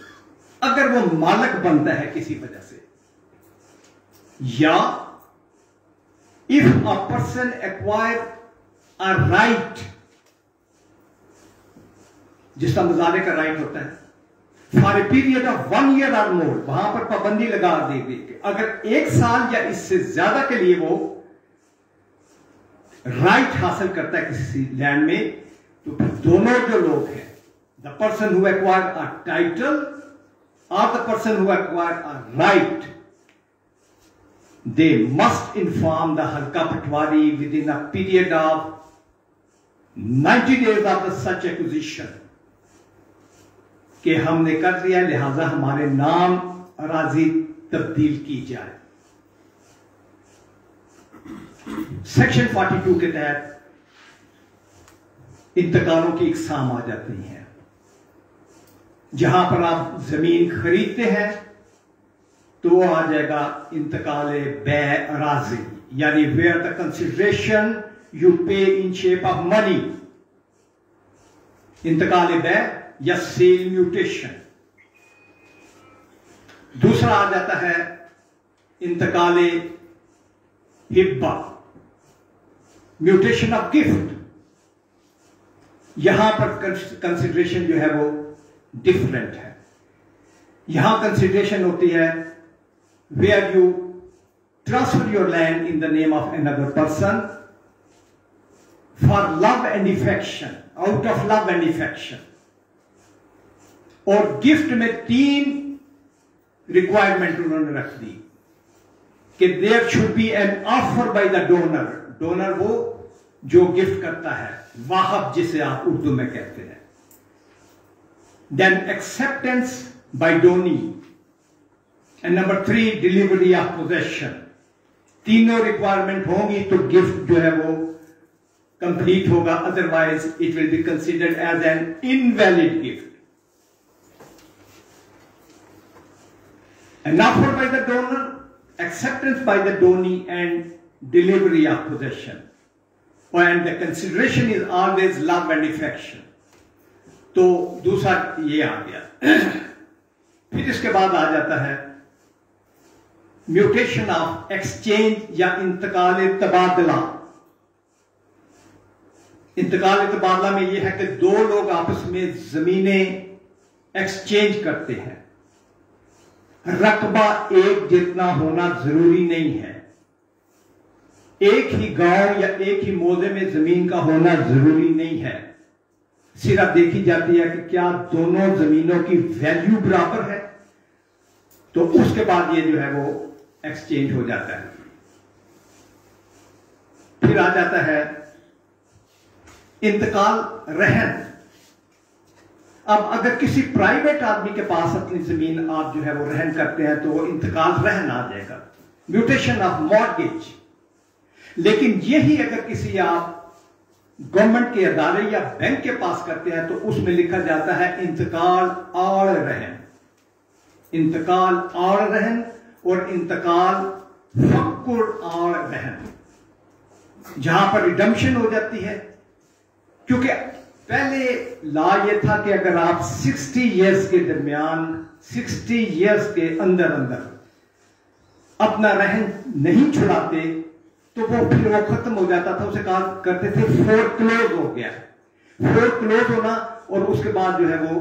अगर वो मालिक बनता है किसी वजह से, या if a person acquire a right, जिसका मुजारे का राइट होता है, for a period of 1 year or more, वहां पर पाबंदी लगा दी गई कि अगर 1 साल या इससे ज्यादा के लिए वो राइट हासिल करता है किसी लैंड में, तो फिर दोनों जो लोग हैं, the person who acquired a title और the person who acquired a right, they must inform the halka patwari within a period of 90 days after such acquisition कि हमने कर दिया, लिहाजा हमारे नाम अराजी तब्दील की जाए। सेक्शन 42 के तहत इंतकालों की इकसाम आ जाती हैं। जहां पर आप जमीन खरीदते हैं तो वो आ जाएगा इंतकाल बै अराजी, यानी वेयर द कंसिडरेशन यू पे इन शेप ऑफ मनी, इंतकाल बै या सेल म्यूटेशन। दूसरा आ जाता है इंतकाल हिब्बा, म्यूटेशन ऑफ गिफ्ट। यहां पर कंसिडरेशन जो है वो डिफरेंट है। यहां कंसिडरेशन होती है where you transfer your land in the name of another person for love and affection, out of love and affection। और गिफ्ट में 3 रिक्वायरमेंट उन्होंने रख दी कि there should be an offer by the donor, donor वो जो gift करता है, वाहब जिसे आप उर्दू में कहते हैं। Then acceptance by donee, and number 3 delivery of possession. तीनों रिक्वायरमेंट होंगी तो गिफ्ट जो है वो कंप्लीट होगा, otherwise it will be considered as an invalid gift. An offer by the donor, acceptance by the donee, and delivery of possession, and the consideration is always love and affection। तो दूसरा ये आ गया। फिर इसके बाद आ जाता है म्यूटेशन ऑफ एक्सचेंज या इंतकाल तबादला। इंतकाल तबादला में यह है कि 2 लोग आपस में जमीनें एक्सचेंज करते हैं। रकबा एक जितना होना जरूरी नहीं है, एक ही गांव या एक ही मौजे में जमीन का होना जरूरी नहीं है। सिर्फ देखी जाती है कि क्या दोनों जमीनों की वैल्यू बराबर है, तो उसके बाद ये जो है वो एक्सचेंज हो जाता है। फिर आ जाता है इंतकाल रहन। अब अगर किसी प्राइवेट आदमी के पास अपनी जमीन आप जो है वो रहन करते हैं तो वो इंतकाल रहन आ जाएगा, म्यूटेशन ऑफ मॉर्गेज। लेकिन यही अगर किसी आप गवर्नमेंट के अदारे या बैंक के पास करते हैं तो उसमें लिखा जाता है इंतकाल आड़ रहन, इंतकाल आड़ रहन और इंतकाल फक्कुर आड़ रहन, जहां पर रिडम्पशन हो जाती है। क्योंकि पहले लॉ ये था कि अगर आप 60 इयर्स के दरमियान, 60 इयर्स के अंदर अंदर अपना रहन नहीं छुड़ाते तो वो फिर वो खत्म हो जाता था, उसे कहा करते थे फोरक्लोज हो गया। फोरक्लोज होना और उसके बाद जो है वो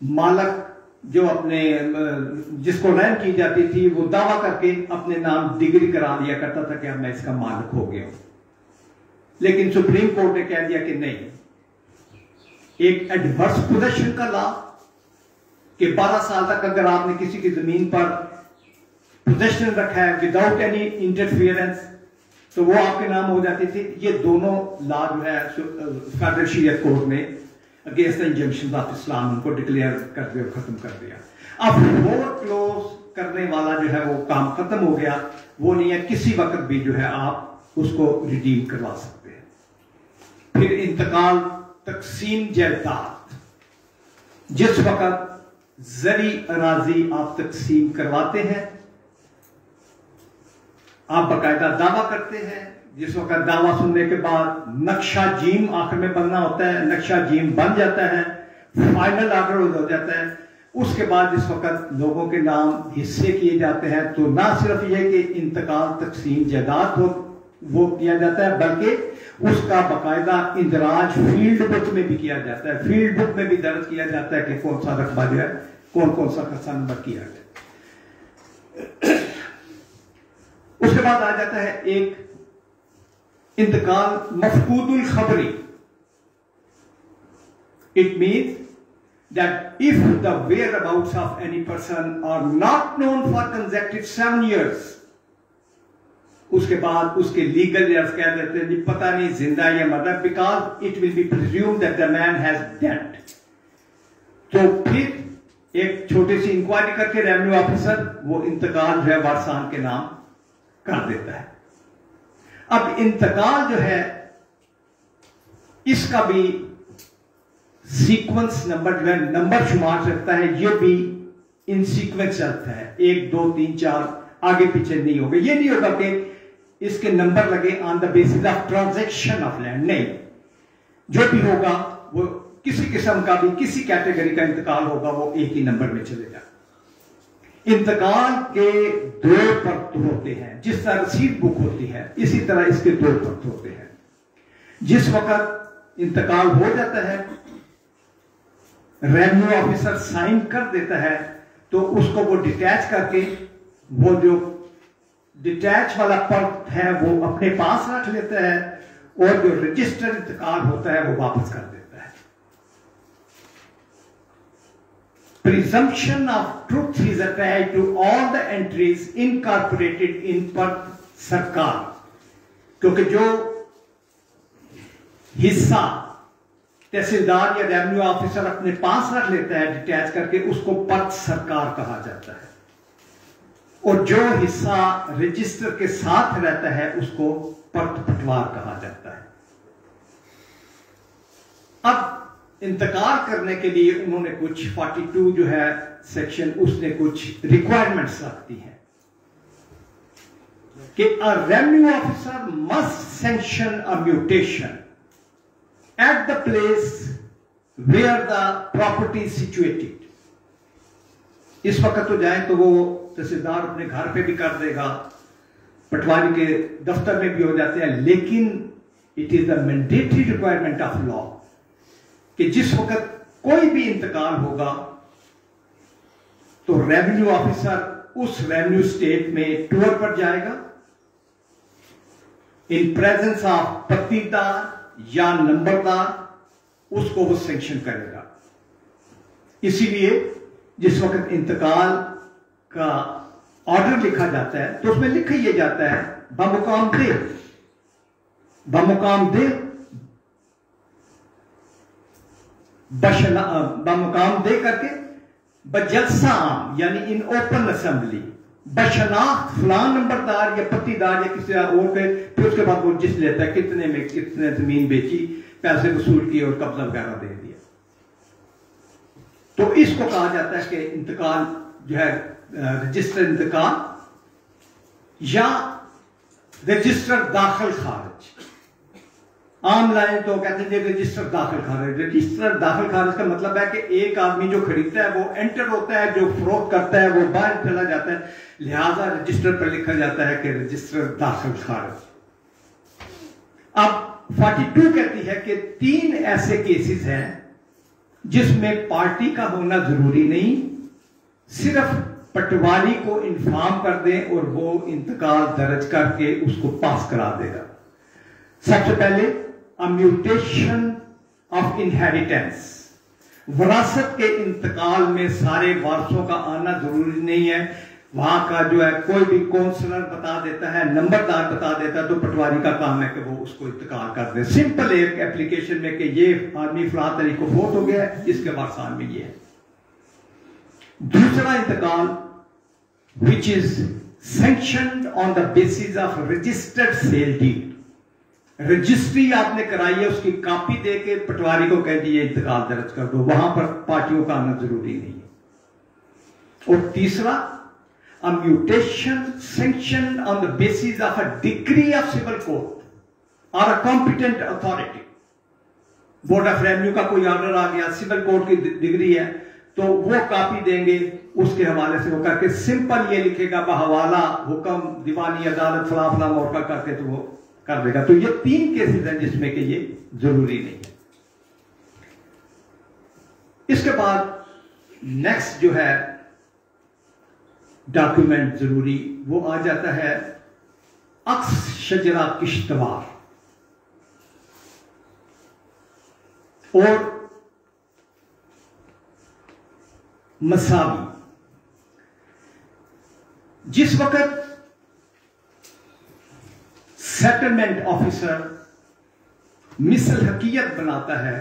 मालक जो अपने जिसको रहन की जाती थी वो दावा करके अपने नाम डिग्री करा लिया करता था कि अब मैं इसका मालिक हो गया हूं। लेकिन सुप्रीम कोर्ट ने कह दिया कि नहीं, एक एडवर्स पोजेशन का लॉ कि 12 साल तक अगर आपने किसी की जमीन पर पोजेशन रखा है विदाउट एनी इंटरफियरेंस तो वो आपके नाम हो जाती थी। ये दोनों लॉ जो है फेडरल शरीयत कोर्ट ने against the injunction of Islam उनको डिक्लेयर कर दिया और खत्म कर दिया। अब फोरक्लोज करने वाला जो है वो काम खत्म हो गया, वो नहीं है, किसी वक्त भी जो है आप उसको रिडीम करवा सकते हैं। फिर इंतकाल तकसीम जायदाद, जिस वक्त जरी अराजी आप तकसीम करवाते हैं, आप बाकायदा दावा करते हैं, जिस वक्त दावा सुनने के बाद नक्शा जीम आखिर में बनना होता है, नक्शा जीम बन जाता है, फाइनल ऑर्डर हो जाता है, उसके बाद जिस वक्त लोगों के नाम हिस्से किए जाते हैं तो ना सिर्फ यह कि इंतकाल तकसीम जायदाद हो वो किया जाता है, बल्कि उसका बाकायदा इंदराज फील्ड बुक में भी किया जाता है। फील्ड बुक में भी दर्ज किया जाता है कि कौन सा रकबा जो है, कौन कौन सा खर्चा नंबर किया गया। उसके बाद आ जाता है एक इंतकाल मफकूदुल खबरी। It means that if the whereabouts of any person are not known for consecutive 7 years, उसके बाद उसके लीगल एयर्स कह देते हैं जी पता नहीं जिंदा या मरना, because it will be presumed that the man has dead. तो फिर एक छोटी सी इंक्वायरी करके रेवेन्यू ऑफिसर वो इंतकाल जो है वारसान के नाम कर देता है। अब इंतकाल जो है इसका भी सीक्वेंस नंबर जो है नंबर शुमार रखता है, ये भी इन सीक्वेंस चलता है, 1 2 3 4 आगे पीछे नहीं होगा। ये नहीं होगा कि इसके नंबर लगे on the basis of transaction of land, नहीं, जो भी होगा वो किसी किस्म का भी किसी कैटेगरी का इंतकाल होगा वो एक ही नंबर में चलेगा। इंतकाल के 2 परत होते हैं, जिस तरह रसीद बुक होती है इसी तरह इसके 2 परत होते हैं। जिस वक्त इंतकाल हो जाता है रेवेन्यू ऑफिसर साइन कर देता है तो उसको वो डिटैच करके वो जो डिटैच वाला परत है वो अपने पास रख लेता है और जो रजिस्टर्ड इंतकाल होता है वो वापस कर देता है। Presumption of truth is attached to all the entries incorporated in परत सरकार, क्योंकि जो हिस्सा तहसीलदार या रेवेन्यू ऑफिसर अपने पास रख लेता है डिटैच करके उसको परत सरकार कहा जाता है, और जो हिस्सा रजिस्टर के साथ रहता है उसको परत पटवार कहा जाता है। अब इंतकाल करने के लिए उन्होंने कुछ 42 जो है सेक्शन उसने कुछ रिक्वायरमेंट्स रखती हैं कि a revenue officer must sanction a mutation at the place where the property is situated। इस वक्त तो जाए तो वो तहसीलदार अपने घर पे भी कर देगा, पटवारी के दफ्तर में भी हो जाते हैं, लेकिन it is the mandatory requirement of law कि जिस वक्त कोई भी इंतकाल होगा तो रेवेन्यू ऑफिसर उस रेवेन्यू स्टेट में टूर पर जाएगा इन प्रेजेंस ऑफ पट्टीदार या नंबरदार, उसको वो सैंक्शन करेगा। इसीलिए जिस वक्त इंतकाल का ऑर्डर लिखा जाता है तो उसमें लिखा यह जाता है बमुकाम दे, बमुकाम दे, बमुकाम दे करके बजलसा आम यानी इन ओपन असेंबली बशनाख्त फलान नंबरदार या पट्टीदार या किसी और के, फिर उसके बाद वो जिस लेता है कितने में कितने जमीन बेची, पैसे वसूल किए और कब्जा वगैरह दे दिया। तो इसको कहा जाता है कि इंतकाल जो है रजिस्टर इंतकाल या रजिस्टर दाखिल खारिज। आम लाइन तो कहते हैं रजिस्टर दाखिल खारिज। रजिस्टर दाखिल खारिज का मतलब है कि एक आदमी जो खरीदता है वो एंटर होता है, जो फरोख्त करता है वो बाहर चला जाता है, लिहाजा रजिस्टर पर लिखा जाता है कि रजिस्टर दाखिल खारिज। अब 42 कहती है कि 3 ऐसे केसेस हैं जिसमें पार्टी का होना जरूरी नहीं, सिर्फ पटवारी को इन्फॉर्म कर दें और वो इंतकाल दर्ज करके उसको पास करा देगा। सबसे पहले अ म्यूटेशन ऑफ इनहेरिटेंस, विरासत के इंतकाल में सारे वारसों का आना जरूरी नहीं है। वहां का जो है कोई भी काउंसलर बता देता है, नंबरदार बता देता है, तो पटवारी का काम है कि वो उसको इंतकाल कर दे। सिंपल एक एप्लीकेशन में कि ये आदमी फलां तारीख को फोत हो गया है, इसके वारसान में ये है। दूसरा इंतकाल which is sanctioned on the basis of registered sale deed, registry आपने कराई है, उसकी कॉपी देके पटवारी को कह दिए इंतकाल दर्ज कर दो, वहां पर पार्टियों का आना जरूरी नहीं है। और तीसरा a mutation sanctioned on the basis of a decree of civil court और a competent authority. Board of revenue का कोई ऑर्डर आ गया, सिविल कोर्ट की डिग्री है, तो वो कॉपी देंगे, उसके हवाले से वो करके सिंपल ये लिखेगा बहवाला हुक्म दीवानी अदालत फला फला मौका करके तो वो कर देगा। तो ये 3 केसेस हैं जिसमें कि ये जरूरी नहीं है। इसके बाद नेक्स्ट जो है डॉक्यूमेंट जरूरी, वो आ जाता है अक्स शजरा किश्तवार और मसावी। जिस वक्त सेटलमेंट ऑफिसर मिसल हकीयत बनाता है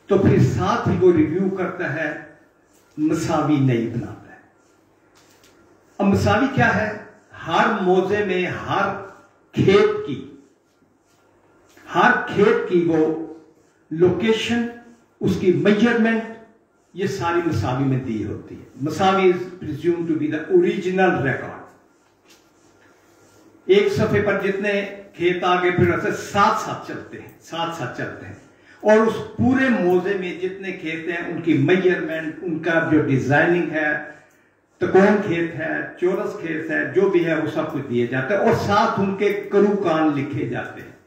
तो फिर साथ ही वो रिव्यू करता है, मसावी नहीं बनाता है। अब मसावी क्या है? हर मौजे में हर खेत की वो लोकेशन, उसकी मेजरमेंट, ये सारी मसावी में दी होती है। मसावी is presume to be the original record. एक सफे पर जितने खेत आगे फिर ऐसे साथ साथ चलते हैं और उस पूरे मौजे में जितने खेत हैं उनकी मेजरमेंट, उनका जो डिजाइनिंग है, त्रिकोण खेत है, चौरस खेत है, जो भी है वो सब कुछ दिए जाते हैं और साथ उनके करूकान लिखे जाते हैं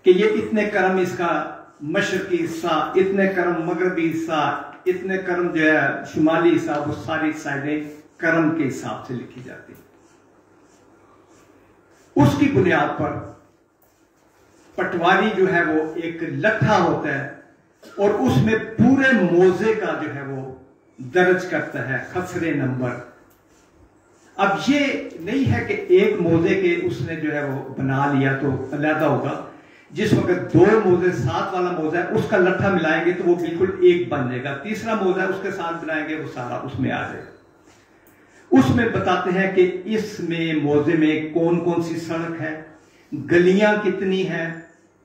कि ये इतने करम इसका मशरकी हिस्सा, इतने करम मगरबी हिस्सा, इतने करम जो है शुमाली हिस्सा, वो सारी साइडें करम के हिसाब से लिखी जाती है। उसकी बुनियाद पर पटवारी जो है वो एक लट्ठा होता है और उसमें पूरे मौजे का जो है वो दर्ज करता है खसरे नंबर। अब ये नहीं है कि एक मौजे के उसने जो है वो बना लिया तो अलहदा होगा। जिस वक्त 2 मौजे, 7 वाला मौजा है, उसका लट्ठा मिलाएंगे तो वो बिल्कुल एक बन जाएगा। तीसरा मौजा है, उसके साथ मिलाएंगे वो सारा उसमें आ जाएगा। उसमें बताते हैं कि इसमें मौजे में कौन कौन सी सड़क है, गलियां कितनी हैं,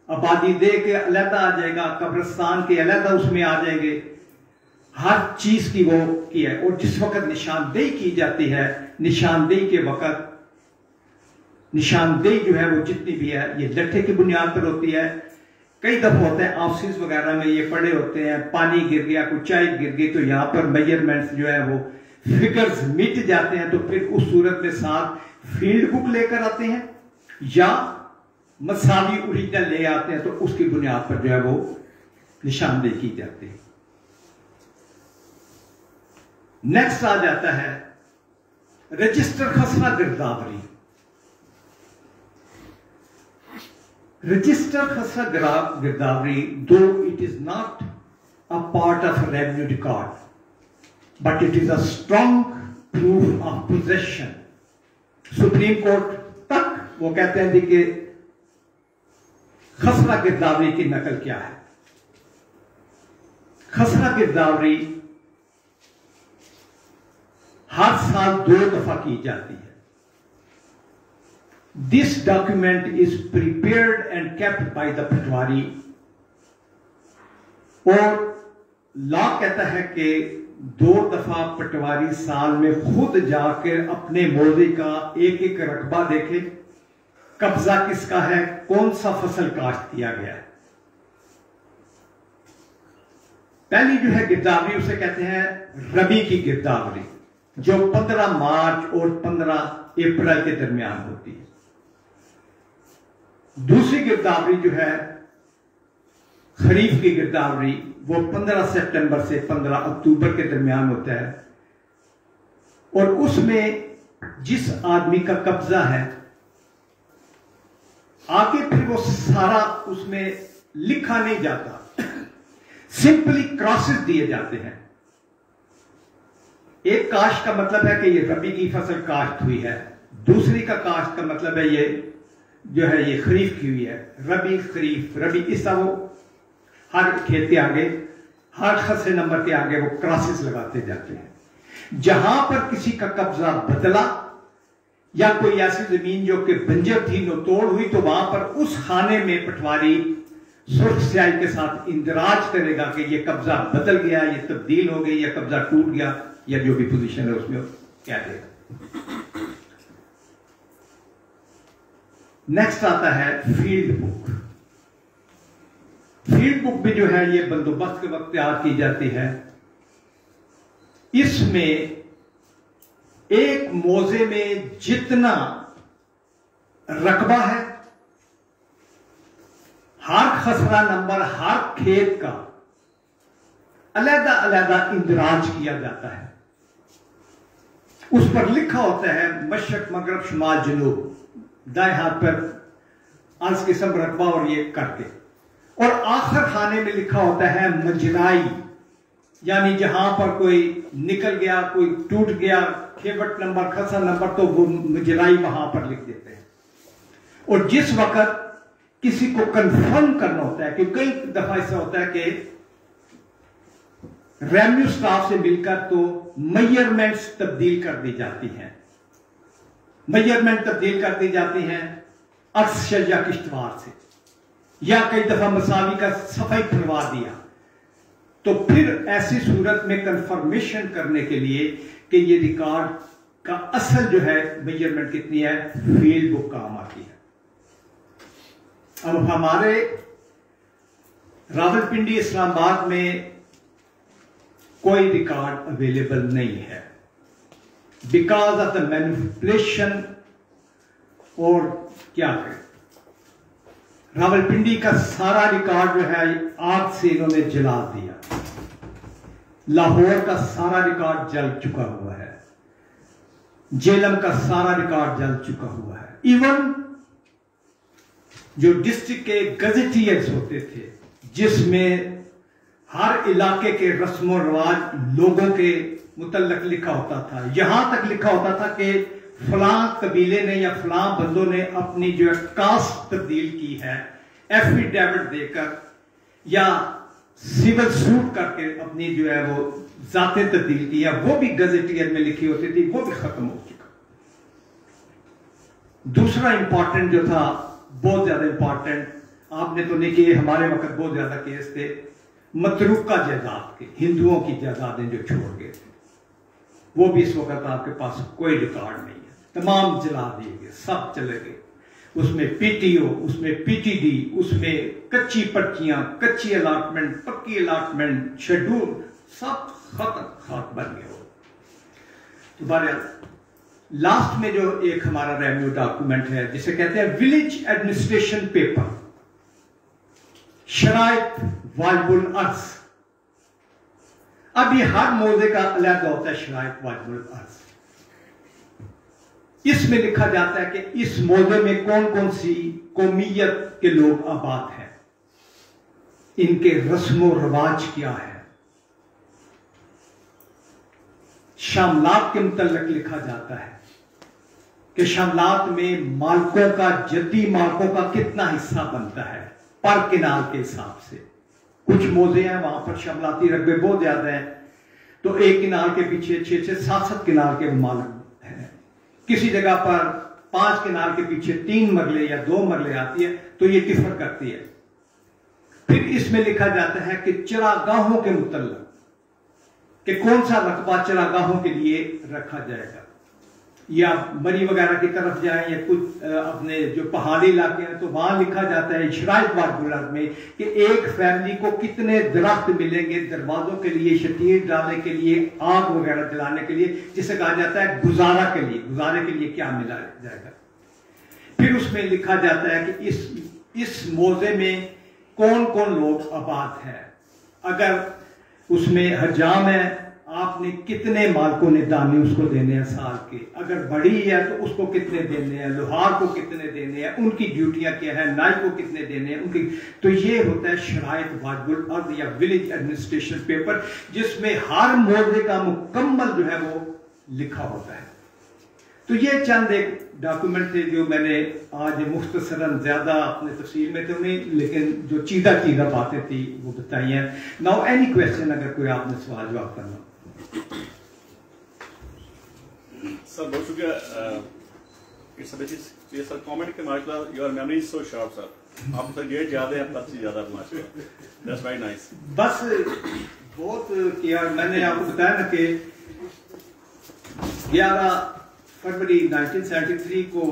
आबादी दे के अलहदा आ जाएगा, कब्रिस्तान के अलहदा उसमें आ जाएंगे, हर चीज की वो की है। और जिस वक्त निशानदेही की जाती है, निशानदेही के वक्त निशानदेही जो है वो जितनी भी है ये लट्ठे की बुनियाद पर होती है। कई दफा होते हैं ऑफिस वगैरह में ये पड़े होते हैं, पानी गिर गया, कुछ चाय गिर गई, तो यहां पर मेजरमेंट्स जो है वो फिगर्स मिट जाते हैं। तो फिर उस सूरत में साथ फील्ड बुक लेकर आते हैं या मसावी ओरिजिनल ले आते हैं, तो उसकी बुनियाद पर जो है वो निशानदेही की जाती है। नेक्स्ट आ जाता है रजिस्टर खसरा गिरदावरी। रजिस्टर खसरा गिरदावरी, दो it is not a part of revenue record but it is a strong proof of possession। Supreme court तक वो कहते हैं कि खसरा गिरदावरी की नकल क्या है। खसरा गिरदावरी हर साल 2 दफा की जाती है। This document is prepared and kept by the patwari. और लॉ कहता है कि 2 दफा पटवारी साल में खुद जाकर अपने मौजे का एक एक रकबा देखे, कब्जा किसका है, कौन सा फसल काश्त किया गया है। पहली जो है गिरदावरी उसे कहते हैं रबी की गिरदावरी, जो 15 मार्च और 15 अप्रैल के दरमियान होती है। दूसरी गिरदावरी जो है खरीफ की गिरदावरी, वो 15 सितंबर से 15 अक्टूबर के दरमियान होता है। और उसमें जिस आदमी का कब्जा है आगे फिर वो सारा उसमें लिखा नहीं जाता, सिंपली क्रॉसेस दिए जाते हैं। एक काश्त का मतलब है कि ये रबी की फसल काश्त हुई है, दूसरी का काश्त का मतलब है ये जो है ये खरीफ की हुई है, रबी खरीफ रबी, इस तरह वो हर खेत के आगे, हर खसरे नंबर के आगे वो क्रॉसेस लगाते जाते हैं। जहां पर किसी का कब्जा बदला या कोई ऐसी जमीन जो कि बंजर थी नोतोड़ हुई, तो वहां पर उस खाने में पटवारी सुर्ख स्याही के साथ इंदराज करेगा कि ये कब्जा बदल गया, ये तब्दील हो गई, या कब्जा टूट गया, या जो भी पोजीशन है उसमें क्या देगा। नेक्स्ट आता है फील्ड बुक। फील्ड बुक भी जो है ये बंदोबस्त के वक्त तैयार की जाती है। इसमें एक मौजे में जितना रकबा है, हर खसरा नंबर, हर खेत का अलग अलग इंदराज किया जाता है। उस पर लिखा होता है मशरक मगरब शुमाल जनूब, दाएं हाथ पर अंश किस्म रकबा और ये करके, और आखिर खाने में लिखा होता है मजराई, यानी जहां पर कोई निकल गया, कोई टूट गया, खेवट नंबर, खसरा नंबर, तो वो मजराई वहां पर लिख देते हैं। और जिस वक्त किसी को कंफर्म करना होता है, क्योंकि कई दफा ऐसा होता है कि रेवेन्यू स्टाफ से मिलकर तो मेजरमेंट्स तब्दील कर दी जाती हैं, मेजरमेंट तब्दील कर दी जाती हैं अक्सर या किश्तवार से, या कई दफा मसावी का सफाई खुलवा दिया। तो फिर ऐसी सूरत में कंफर्मेशन करने के लिए कि ये रिकॉर्ड का असल जो है मेजरमेंट कितनी है, फील्ड बुक काम आती है। अब हमारे रावलपिंडी इस्लामाबाद में कोई रिकॉर्ड अवेलेबल नहीं है, बिकॉज ऑफ द मैनिपुलेशन। और क्या करें, रावलपिंडी का सारा रिकॉर्ड जो है आग से इन्होंने जला दिया। लाहौर का सारा रिकॉर्ड जल चुका हुआ है, जेलम का सारा रिकॉर्ड जल चुका हुआ है। इवन जो डिस्ट्रिक्ट के गजेटियर्स होते थे, जिसमें हर इलाके के रस्म और रिवाज लोगों के मुतल्लक लिखा होता था, यहां तक लिखा होता था कि फलां कबीले ने या फलां बंदों ने अपनी जो है कास्ट तब्दील की है, एफिडेविट देकर या सिविल सूट करके अपनी जो है वो जाते तब्दील की है, वो भी गजेटियर में लिखी होती थी, वो भी खत्म हो चुका। दूसरा इंपॉर्टेंट जो था, बहुत ज्यादा इंपॉर्टेंट, आपने तो नहीं किए, हमारे वक्त बहुत ज्यादा केस थे मतरूका जायदाद के, हिंदुओं की जायदादें जो छोड़ गए थे, वो भी इस वक्त आपके पास कोई रिकॉर्ड नहीं है, तमाम जला दिए गए, सब चले गए। उसमें पीटीओ, उसमें पीटीडी, उसमें कच्ची पर्चियां, कच्ची अलॉटमेंट, पक्की अलॉटमेंट, शेड्यूल, सब खत्म खाक बन गए हो। तो बहरहाल लास्ट में जो एक हमारा रेवेन्यू डॉक्यूमेंट है जिसे कहते हैं विलेज एडमिनिस्ट्रेशन पेपर, शराइत वाजिबुल अर्ज। अब ये हर मौजे का अलग होता है शराइत वाजिबुल अर्ज। इसमें लिखा जाता है कि इस मौजे में कौन कौन सी कौमियत के लोग आबाद हैं, इनके रस्म रिवाज क्या है। शामलात के मुतल्लिक लिखा जाता है कि शामलात में मालकों का, जद्दी मालकों का कितना हिस्सा बनता है पर किनाल के हिसाब से। कुछ मौजे हैं वहां पर शामलाती रकबे बहुत ज्यादा हैं, तो एक किनाल के पीछे 6-6, 7-7 किनाल के मालिक हैं। किसी जगह पर 5 किनाल के पीछे 3 मरले या 2 मरले आती है, तो ये डिफर करती है। फिर इसमें लिखा जाता है कि चरागाहों के मुतल्लिक कि कौन सा रकबा चरागाहों के लिए रखा जाएगा, या मरी वगैरह की तरफ जाएं या कुछ अपने जो पहाड़ी इलाके हैं, तो वहां लिखा जाता है शराइत वाजिबुल अर्ज में कि एक फैमिली को कितने दरख्त मिलेंगे दरवाजों के लिए, शतीर डालने के लिए, आग वगैरह जलाने के लिए, जिसे कहा जाता है गुजारा के लिए, गुजारे के लिए क्या मिला जाएगा। फिर उसमें लिखा जाता है कि इस मौजे में कौन कौन लोग आबाद है। अगर उसमें हजाम है, आपने कितने मालकों ने दाने उसको देने हैं साल के, अगर बड़ी है तो उसको कितने देने हैं, लोहार को कितने देने हैं, उनकी ड्यूटियां क्या है, नाई को कितने देने हैं उनकी। तो ये होता है शराइत वाजिबुल अर्द या विलेज एडमिनिस्ट्रेशन पेपर, जिसमें हर मोहल्ले का मुकम्मल जो है वो लिखा होता है। तो ये चंद एक डॉक्यूमेंट थे जो मैंने आज मुख्तसरन ज्यादा अपने तफसील में तो नहीं, लेकिन जो चीदा बातें थी वो बताई हैं। नाउ एनी क्वेश्चन, अगर कोई आपने सवाल जवाब करना। सर बहुत शुक्रिया। इट्स ये सर कमेंट के माशाल्लाह your memory is so sharp sir, आप सर डेट याद है आपका से ज्यादा माशाल्लाह, दैट्स वेरी नाइस। बस बहुत किया मैंने, आपको बताया ना कि 11 फरवरी 1973 को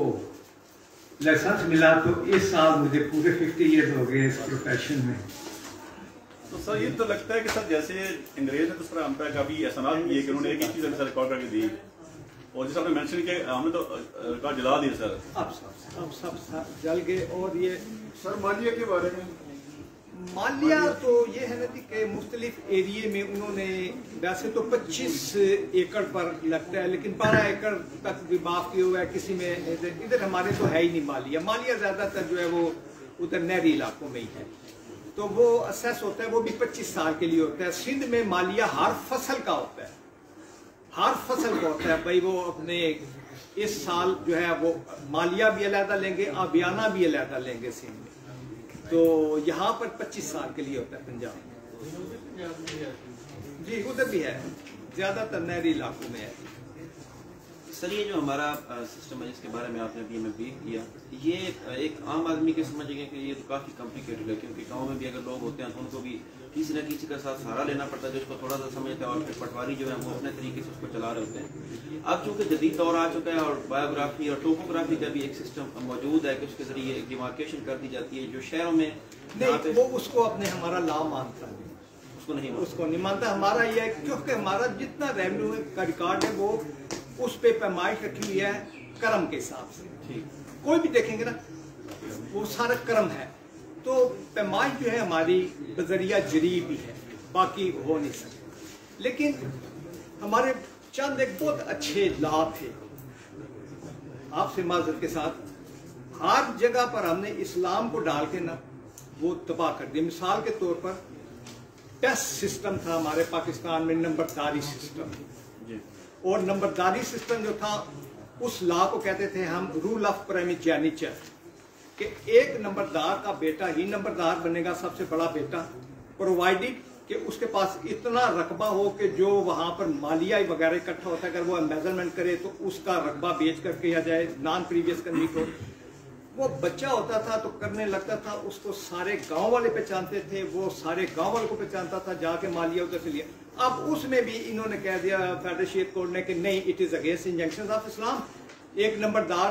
लाइसेंस मिला, तो इस साल मुझे पूरे 50 ईयर्स हो गए इस प्रोफेशन में। तो सर ये तो लगता है कि सर जैसे अंग्रेज ने तो सर हम पे काफी एहसानात किए कि उन्होंने एक ही चीज सर रिकॉर्ड करके दी, और जैसे आपने मेंशन किया हमने तो रिकॉर्ड जला दिए सर। अब सब जल गए। और ये सर मालिया के बारे में, मालिया तो ये है ना कि मुख्तलिफ एरिए में उन्होंने, वैसे तो 25 एकड़ पर लगता है, लेकिन 12 एकड़ तक भी माफ किया हुआ है किसी में। इधर हमारे तो है ही नहीं मालिया। मालिया ज्यादातर जो है वो उधर नहरी इलाकों में ही है, तो वो असेस होता है, वो भी 25 साल के लिए होता है। सिंध में मालिया हर फसल का होता है, हर फसल का होता है भाई। वो अपने इस साल जो है वो मालिया भी अलहदा लेंगे, आबियाना भी अलहदा लेंगे सिंध में। तो यहाँ पर 25 साल के लिए होता है पंजाब जी, उधर भी है, ज्यादातर नहरी इलाकों में है। सर ये जो हमारा सिस्टम है जिसके बारे में आपने अभी हमें ब्रीफ किया, ये एक आम आदमी के समझेंगे कि ये तो काफ़ी कॉम्प्लिकेटेड है, क्योंकि गांव में भी अगर लोग होते हैं तो उनको भी किसी न किसी का साथ सहारा लेना पड़ता है जिसको थोड़ा सा समझता है, और फिर पटवारी जो है वो अपने तरीके से उसको चला रहे होते हैं। अब चूंकि जदीद दौर आ चुका है और बायोग्राफी और टोपोग्राफी का भी एक सिस्टम मौजूद है कि उसके जरिए एक डिमार्केशन कर दी जाती है, जो शहरों में नहीं, वो उसको अपने हमारा लाभ मानता है, उसको नहीं मानता। हमारा ये है क्योंकि हमारा जितना रेवेन्यू का रिकॉर्ड है वो उस पे पैमाइश रखी हुई है कर्म के हिसाब से। ठीक, कोई भी देखेंगे ना वो सारा कर्म है, तो पैमाइश जो है हमारी बजरिया जरी भी है, बाकी हो नहीं सकते। लेकिन हमारे चंद एक बहुत अच्छे लाभ थे, आपसे माजरत के साथ, हर जगह पर हमने इस्लाम को डाल के ना वो तबाह कर दिया। मिसाल के तौर पर टेस्ट सिस्टम था हमारे पाकिस्तान में, नंबरदारी सिस्टम, और नंबरदारी सिस्टम जो था उस लॉ को कहते थे हम रूल ऑफ प्राइमिजेनिचर, कि एक नंबरदार का बेटा ही नंबरदार बनेगा, सबसे बड़ा बेटा, प्रोवाइडेड कि उसके पास इतना रकबा हो कि जो वहां पर मालिया वगैरह इकट्ठा होता है अगर वो मेजरमेंट करे तो उसका रकबा बेच कर किया जाए, नॉन प्रीवियस करनी को। वो बच्चा होता था तो करने लगता था, उसको सारे गांव वाले पहचानते थे, वो सारे गांव वालों को पहचानता था, जाके मालिया उधर से लिया। अब उसमें भी इन्होंने कह दिया फेडरेशन कोर्ट ने कि नहीं, it is against injunctions of Islam. एक नंबरदार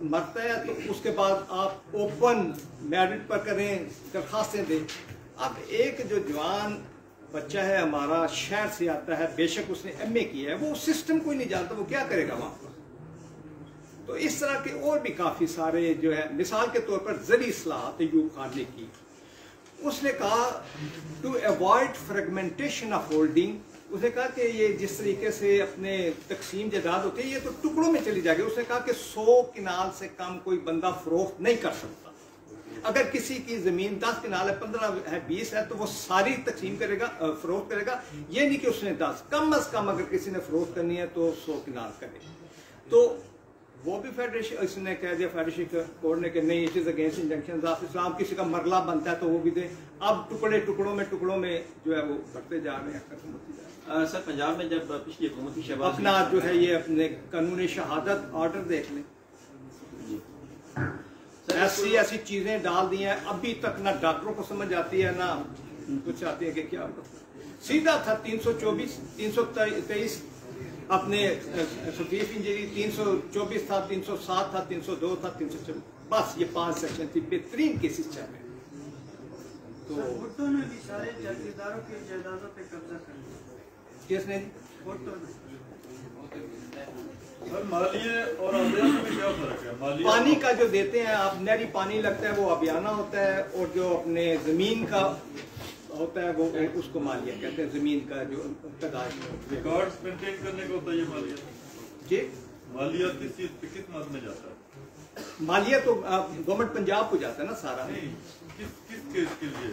मरता है तो उसके बाद आप ओपन मेरिट पर करें, दरखास्तें दें। अब एक जो जवान बच्चा है हमारा, शहर से आता है, बेशक उसने MA किया है, वो सिस्टम को ही नहीं जानता, वो क्या करेगा वहां पर। तो इस तरह के और भी काफी सारे जो है, मिसाल के तौर पर जरी इस्लाहत अयूब खान ने की, उसने कहा to avoid fragmentation of holding, उसने कहा कि ये जिस तरीके से अपने तकसीम जायदाद होती है ये तो टुकड़ों में चली जाएगी। उसने कहा कि 100 किनाल से कम कोई बंदा फरोख्त नहीं कर सकता। अगर किसी की जमीन 10 किनाल है, 15 है, 20 है, तो वो सारी तकसीम करेगा, फरोख्त करेगा। ये नहीं कि उसने 10, कम अज कम अगर किसी ने फरोख्त करनी है तो 100 किनाल करे। तो वो भी फेडरेशन, इसने कह दिया फेडरेशन कोर्ट ने कि नहीं, it is against injunctions of Islam. किसी का मरला बनता है तो वो भी दे। अब टुकड़ों में जो है वो बढ़ते जा रहे हैं, खत्म होती जा रही है। सर पंजाब में जब पिछली हुकूमती शहबाज अपना जो है ये अपने कानूनी शहादत ऑर्डर देख लें, ऐसी चीजें डाल दी हैं, अभी तक ना डॉक्टरों को समझ आती है ना कुछ आती है कि क्या सीधा था 324, 323 अपने खफीफ इंजरी, 324 था, 307 था, 302 था, 324, बस ये 5 सेक्शन थी। बेहतरीन केसेस चल रहे। तो भुट्टो ने भी सारे जागीरदारों की जायदादों पे कब्जा कर लिया। किसने? भुट्टो ने। सर मालिया और अबियाना में क्या फर्क है? मालिया पानी का जो देते हैं आप, नहरी पानी लगता है वो अबियाना होता है, और जो अपने जमीन का होता है वो उसको मालिया कहते हैं, जमीन का जो तदाश रिकॉर्ड्स मेंटेन करने का होता है ये मालिया। जी मालिया किस चीज पे किस मद में जाता है? मालिया तो गवर्नमेंट पंजाब को जाता है ना सारा। नहीं, किस किस केस के लिए?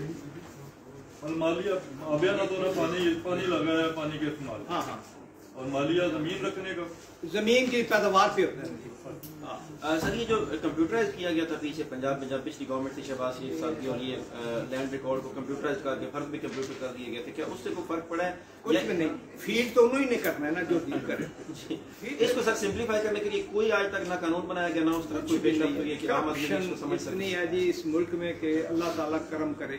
और मालिया अभियान तो ना पानी लगा है, पानी के इस्तेमाल। हाँ हाँ। और मालिया जमीन रखने का, जमीन की पैदावार पे होता है। सर ये जो कंप्यूटराइज किया गया था पीछे पंजाब में जब पिछली गवर्नमेंट थी शहबाज शरीफ साहब की, और ये लैंड रिकॉर्ड को कंप्यूटराइज करके फर्क भी कंप्यूटर कर दिए गए थे, क्या उससे कोई फर्क पड़ा है? कुछ भी नहीं, फील्ड तो उन्होंने नहीं करना है ना जो डील करे। इसको सर सिंप्लीफाई करने के लिए कोई आज तक ना कानून बनाया गया ना उस तरफ कोई पेशरफ हुई है कि आम आदमी इसको समझ सके। इतनी है जी इस मुल्क में कि अल्लाह ताला करम करे,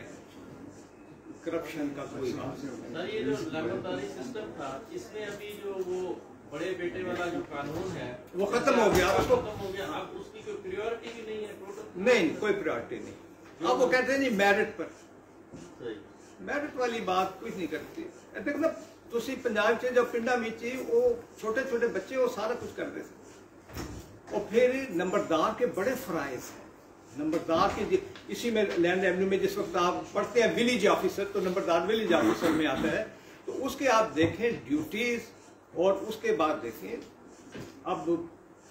करप्शन का कोई बात नहीं। सर ये जो लगातारी सिस्टम था इसमें अभी जो वो बड़े बेटे वाला जो कानून है वो खत्म हो गया, उसको खत्म हो गया। अब उसकी कोई प्रायोरिटी भी नहीं है टोटल। नहीं, कोई प्रायोरिटी नहीं। अब वो कहते हैं जी मेरिट पर, सही मेरिट वाली बात कुछ नहीं करती। देखो ना तुसी पंजाब च जो पिंडा विच वो छोटे छोटे बच्चे वो सारा कुछ करते थे, और फिर नंबरदार के बड़े फराइज हैं। नंबरदार के इसी में लैंड रेवेन्यू में जिस वक्त आप पढ़ते हैं विलेज ऑफिसर, तो नंबरदार विलेज ऑफिसर में आता है, तो उसके आप देखें ड्यूटीज, और उसके बाद देखें अब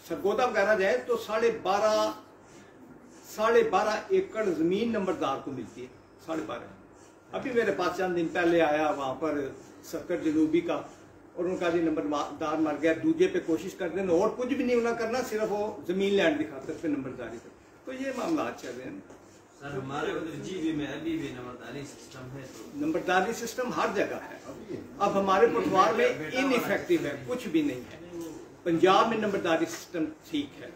सरगोदा वगैरह जाए तो 12.5 एकड़ जमीन नंबरदार को मिलती है, 12.5। अभी मेरे पास चंद दिन पहले आया वहां पर सक्कर जनूबी का, और उनका जी नंबरदार मर गया, दूजे पे कोशिश कर देना और कुछ भी नहीं होना करना, सिर्फ वो जमीन लैंड की खातिर पे नंबरदारी कर। तो ये मामला चल रहे हैं सर। हमारे उधर जीबी में अभी भी नंबरदारी सिस्टम है, तो नंबरदारी सिस्टम हर जगह है। अब हमारे पटवार में इनइफेक्टिव है, कुछ भी नहीं है। पंजाब में नंबरदारी सिस्टम ठीक है।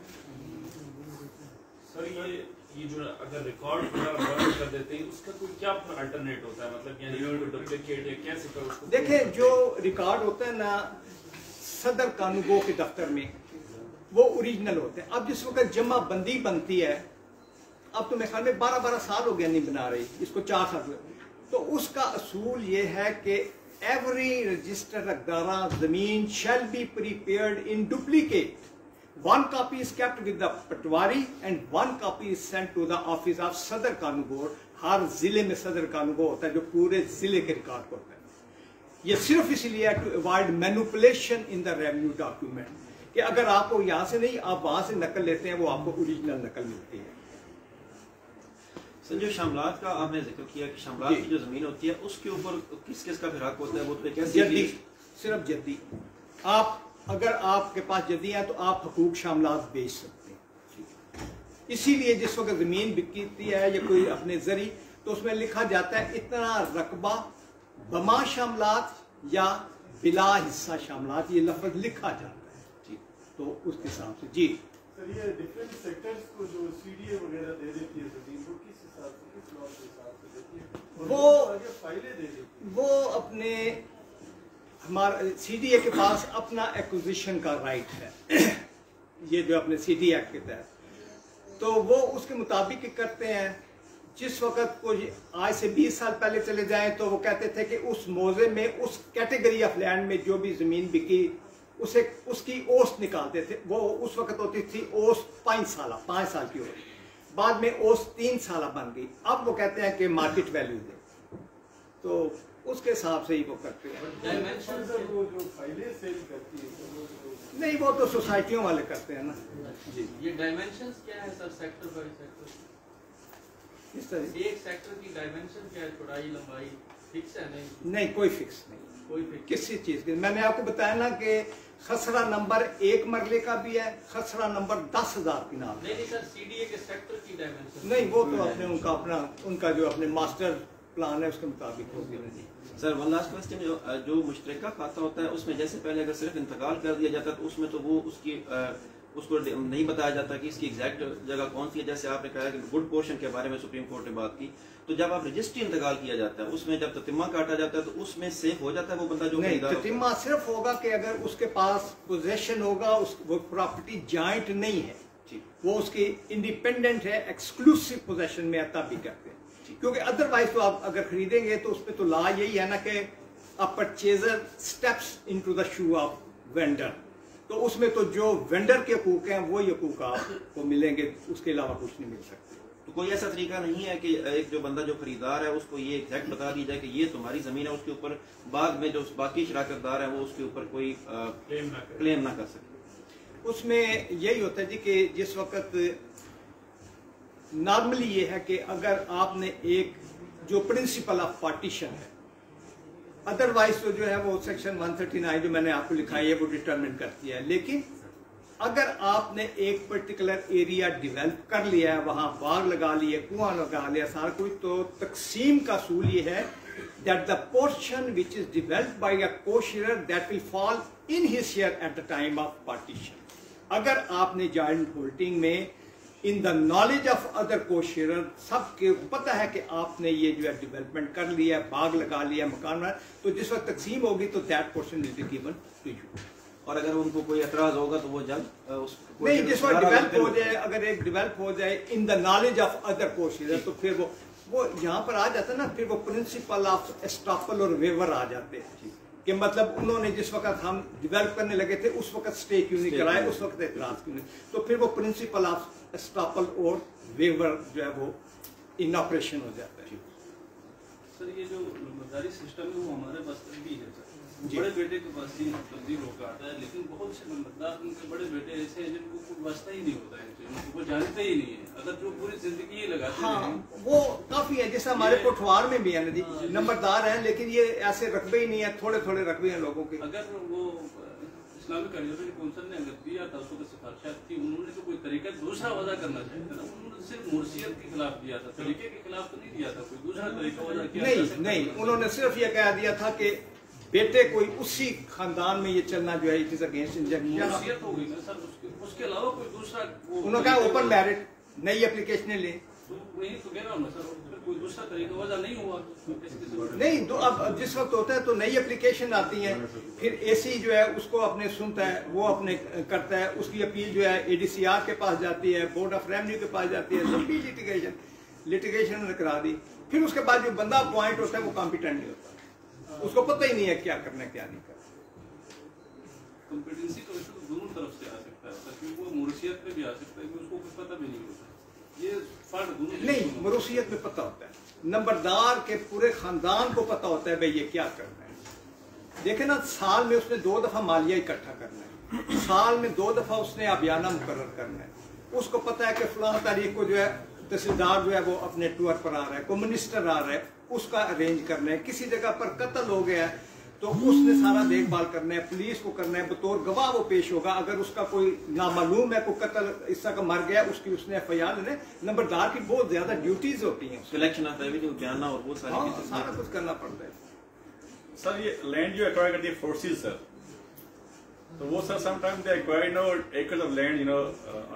सर ये जो अगर रिकॉर्ड पूरा वर्क कर देते हैं उसका कोई क्या अल्टरनेट होता है, मतलब यानी डुप्लीकेट या कैसे कर उसको? देखें जो रिकॉर्ड होता है ना सदर कानूनगो के दफ्तर में, वो ओरिजिनल होते हैं। अब जिस वक्त जमा बंदी बनती है, अब तो मेरे ख्याल में 12 साल हो गया नहीं बना रही, इसको 4 साल हुए, तो उसका असूल ये है कि एवरी रजिस्टर अकदारा जमीन shall be prepared in duplicate. 1 copy is kept with the Patwari and 1 copy is sent to the office of सदर कानूनगो। हर जिले में सदर कानूनगो होता है जो पूरे जिले के रिकॉर्ड को होता है। ये सिर्फ इसलिए to avoid manipulation in the revenue document, कि अगर आपको यहाँ से नहीं आप वहां से नकल लेते हैं, वो आपको ओरिजिनल नकल मिलती है। सर जो शामलात का आपने जिक्र किया कि शामलात की जो जमीन होती है उसके ऊपर किस किस का फिर हक होता है, वो तो कैसे? जद्दी, सिर्फ जद्दी। आप अगर आपके पास जद्दी है तो आप हकूक शामलात बेच सकते हैं। इसीलिए जिस वक्त जमीन बिकती है या कोई अपने जरी, तो उसमें लिखा जाता है इतना रकबा बमा शामलात या बिला हिस्सा शामलात, ये लफ्ज लिखा जाता है। तो उसके हिसाब से जी सर ये डिफरेंट सेक्टर्स को जो सीडीए वगैरह दे देती है जमीन, वो किस हिसाब से, किस लॉ के हिसाब से देती है? वो आगे फाइलें दे देती है। वो अपने हमारा सीडीए के पास अपना एक्विजिशन का राइट है ये जो अपने सीडी एक्ट के तहत, तो वो उसके मुताबिक करते हैं। जिस वक्त को आज से 20 साल पहले चले जाएं तो वो कहते थे कि उस मौजे में उस कैटेगरी ऑफ लैंड में जो भी जमीन बिकी उसे उसकी ओस्ट निकालते थे। वो उस वक्त होती थी ओस्ट 5 साल की होती, बाद में ओस्ट 3 साल बन गई। अब वो कहते हैं कि मार्केट वैल्यू दे, तो उसके हिसाब से ही वो करते हैं। डायमेंशन सर वो जो फाइलें सेल करती है तो वो नहीं, वो तो सोसाइटियों वाले करते हैं ना जी। ये डायमेंशंस क्या है सर, सेक्टर बाय सेक्टर? इस तरह एक सेक्टर की डायमेंशन क्या है, चौड़ाई लंबाई फिक्स है? नहीं, कोई फिक्स नहीं, कोई फिक्स किसी चीज की। मैंने आपको बताया ना कि खसरा नंबर 1 मरले का भी है, खसरा नंबर 10,000 की नाम। नहीं सर, सीडीए के सेक्टर की डायमेंशन नहीं, वो तो अपने उनका जो अपने मास्टर प्लान है उसके मुताबिक होगी। सर वन लास्ट क्वेश्चन, जो मुश्तरका खाता होता है उसमें जैसे पहले अगर सिर्फ इंतकाल कर दिया जाता है तो उसमें तो वो उसको नहीं बताया जाता कि इसकी एग्जैक्ट जगह कौन सी है। जैसे आपने कहा कि गुड पोर्शन के बारे में सुप्रीम कोर्ट ने बात की, तो जब आप रजिस्ट्री इंतकाल किया जाता है उसमें जब ततिम्मा काटा जाता है तो उसमें सेफ हो जाता है वो बंदा जो नहीं, खरीदार होता है? ततिम्मा सिर्फ होगा कि अगर उसके पास पोजेशन होगा, वो प्रॉपर्टी जॉइंट नहीं है, वो उसकी इंडिपेंडेंट है, एक्सक्लूसिव पोजेशन में तब भी करते हैं। क्योंकि अदरवाइज तो आप अगर खरीदेंगे तो उसमें तो लॉ यही है ना कि a purchaser steps into the shoe of vendor, तो उसमें तो जो वेंडर के हकूक हैं वो ही हकूक आपको मिलेंगे, उसके अलावा कुछ नहीं मिल सकते। तो कोई ऐसा तरीका नहीं है कि एक जो बंदा जो खरीदार है उसको ये एग्जैक्ट बता दी जाए कि ये तुम्हारी जमीन है, उसके ऊपर बाद में जो बाकी शराकतदार है वो उसके ऊपर कोई क्लेम ना कर सके। उसमें यही होता है जी कि जिस वक्त नॉर्मली ये है कि अगर आपने एक जो प्रिंसिपल ऑफ पार्टीशन है, अदरवाइज तो जो है वो सेक्शन 139 जो मैंने आपको लिखा है वो डिटरमिन करती है, लेकिन अगर आपने एक पर्टिकुलर एरिया डेवलप कर लिया है, वहां बाग लगा लिए, कुआं लगा लिया, सारा कुछ, तो तकसीम का असूल ये है that the portion which is developed by a co-sharer that will fall in his share at the time of partition. अगर आपने जॉइंट होल्डिंग में in the knowledge of other co-sharer, सबके पता है कि आपने ये जो है डेवलपमेंट कर लिया, बाग लगा लिया, मकान बना, तो जिस वक्त तकसीम होगी तो that portion will be given to you. और अगर उनको कोई एतराज होगा तो वो जल्द नहीं, जिस वक्त डेवलप हो जाए, अगर एक डेवलप हो जाए in the knowledge of other co-sharer, तो फिर वो यहाँ पर आ जाता है ना, फिर वो प्रिंसिपल ऑफ एस्टॉपल और वेवर आ जाते हैं कि मतलब उन्होंने जिस वक्त हम डेवलप करने लगे थे उस वक्त स्टे क्यों नहीं कराए, उस वक्त एतराज क्यों नहीं, तो फिर वो प्रिंसिपल ऑफ एस्टॉपल और वेवर जो है वो इन ऑपरेशन हो जाता है। सर ये जो नंबरदारी सिस्टम है वो हमारे बस में भी है सर, बड़े बेटे के पास ही तब्दील होकर आता है, लेकिन बहुत से नंबरदार उनके बड़े बेटे ऐसे हैं जिनको कुछ वास्ता ही नहीं होता है, वो जानते ही नहीं है, अगर जो पूरी जिंदगी ये लगाते हैं वो काफी है। जैसे हमारे कोठवार में भी है जी, नंबरदार हैं लेकिन ये ऐसे रकबे ही नहीं है, थोड़े थोड़े रकबे हैं लोगों के। अगर वो इस्लामिक एडवाइजरी काउंसिल ने अगर दिया था उसको सिफारिशात की, उन्होंने तो कोई तरीका दूसरा वजह करना चाहिए था ना, उन्होंने सिर्फ मुर्शियत के खिलाफ दिया था, तरीके के खिलाफ तो नहीं दिया था, कोई दूसरा तरीका वजह किया नहीं, उन्होंने सिर्फ ये कह दिया था कि बेटे कोई उसी खानदान में ये चलना जो है इट इज अगेंस्ट मुर्शियत हो गई ना सर, उसके अलावा कोई दूसरा उन्होंने कहा ओपन मैरिट नई एप्लीकेशनें ले, तो वही तो कह रहा हूँ ना सर, कोई दूसरा तरीका वजह नहीं हुआ नहीं, तो अब जिस वक्त होता है तो नई एप्लीकेशन आती है, फिर एसी जो है उसको अपने सुनता है, वो अपने करता है, उसकी अपील जो है एडीसीआर के पास जाती है, बोर्ड ऑफ रेवेन्यू के पास जाती है, लंबी लिटिगेशन करा दी, फिर उसके बाद जो बंदा अपॉइंट होता है वो कॉम्पिटेंट नहीं होता, उसको पता ही नहीं है क्या करना क्या नहीं करना। कॉम्पिटेंसी तो दोनों तरफ से आ सकता है, क्योंकि वो मुर्शियत में भी आ सकता है, उसको कुछ पता भी नहीं होता, ये फर्क दोनों नहीं, मरूसियत में पता होता है, नंबरदार के पूरे खानदान को पता होता है भाई ये क्या करना है। देखे ना, साल में उसने 2 दफा मालिया इकट्ठा करना है, साल में 2 दफा उसने अबियाना मुकर्रर करना है, उसको पता है कि फलां तारीख को जो है तहसीलदार जो है वो अपने टूर पर आ रहा है, कोई मिनिस्टर आ रहा है, उसका अरेंज करना है, किसी जगह पर कत्ल हो गया है तो उसने सारा देखभाल करना है, पुलिस को करना है, बतौर गवाह वो पेश होगा, अगर उसका कोई नामालूम है, कोई कत्ल इसका का मर गया, उसकी उसने एफआईआर लेने। नंबरदार की बहुत ज्यादा ड्यूटीज होती हैं, सिलेक्शन ऑफ रेवेन्यू जानना और वो सारा कुछ करना पड़ता है। सर ये लैंड जो एक्वायर करती है फोर्सेस सर, तो वो sir sometime they acquire no acres of land you know,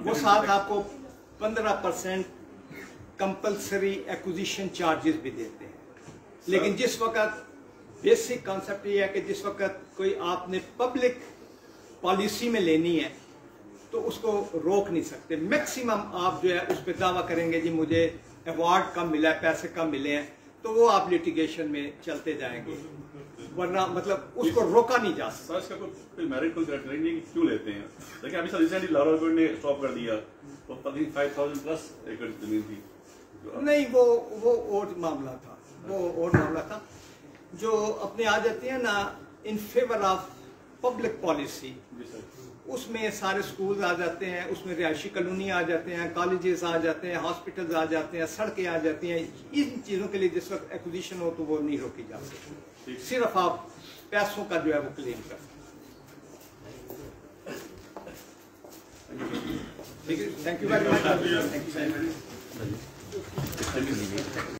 वो साथ आपको 15% कंपल्सरी एक्विजिशन चार्जेस भी देते हैं, लेकिन जिस वक्त बेसिक कॉन्सेप्ट ये है कि जिस वक्त कोई आपने पब्लिक पॉलिसी में लेनी है तो उसको रोक नहीं सकते। मैक्सिमम आप जो है उस पर दावा करेंगे जी मुझे अवार्ड कम मिला है, पैसे कम मिले हैं, तो वो आप लिटिगेशन में चलते जाएंगे, वरना मतलब उसको रोका नहीं जा सकता। सर इसका कोई मेरिट कोई करेंगे क्यों लेते हैं? लेकिन अभी सर रिसेंटली लाहौर ने स्टॉप कर दिया, तो पता 5000 प्लस एकड़ जमीन थी। नहीं, वो और मामला था, वो और मामला था जो अपने आ जाती है ना in favour of public policy, उसमें सारे स्कूल आ जाते हैं, उसमें रिहायशी कॉलोनी आ जाते हैं, कॉलेजेस आ जाते हैं, हॉस्पिटल्स आ जाते हैं, सड़कें आ जाती हैं। इन चीज़ों के लिए जिस वक्त एक्विजिशन हो तो वो नहीं रोकी जा सकती, सिर्फ आप पैसों का जो है वो क्लेम कर सकते। Thank you very much.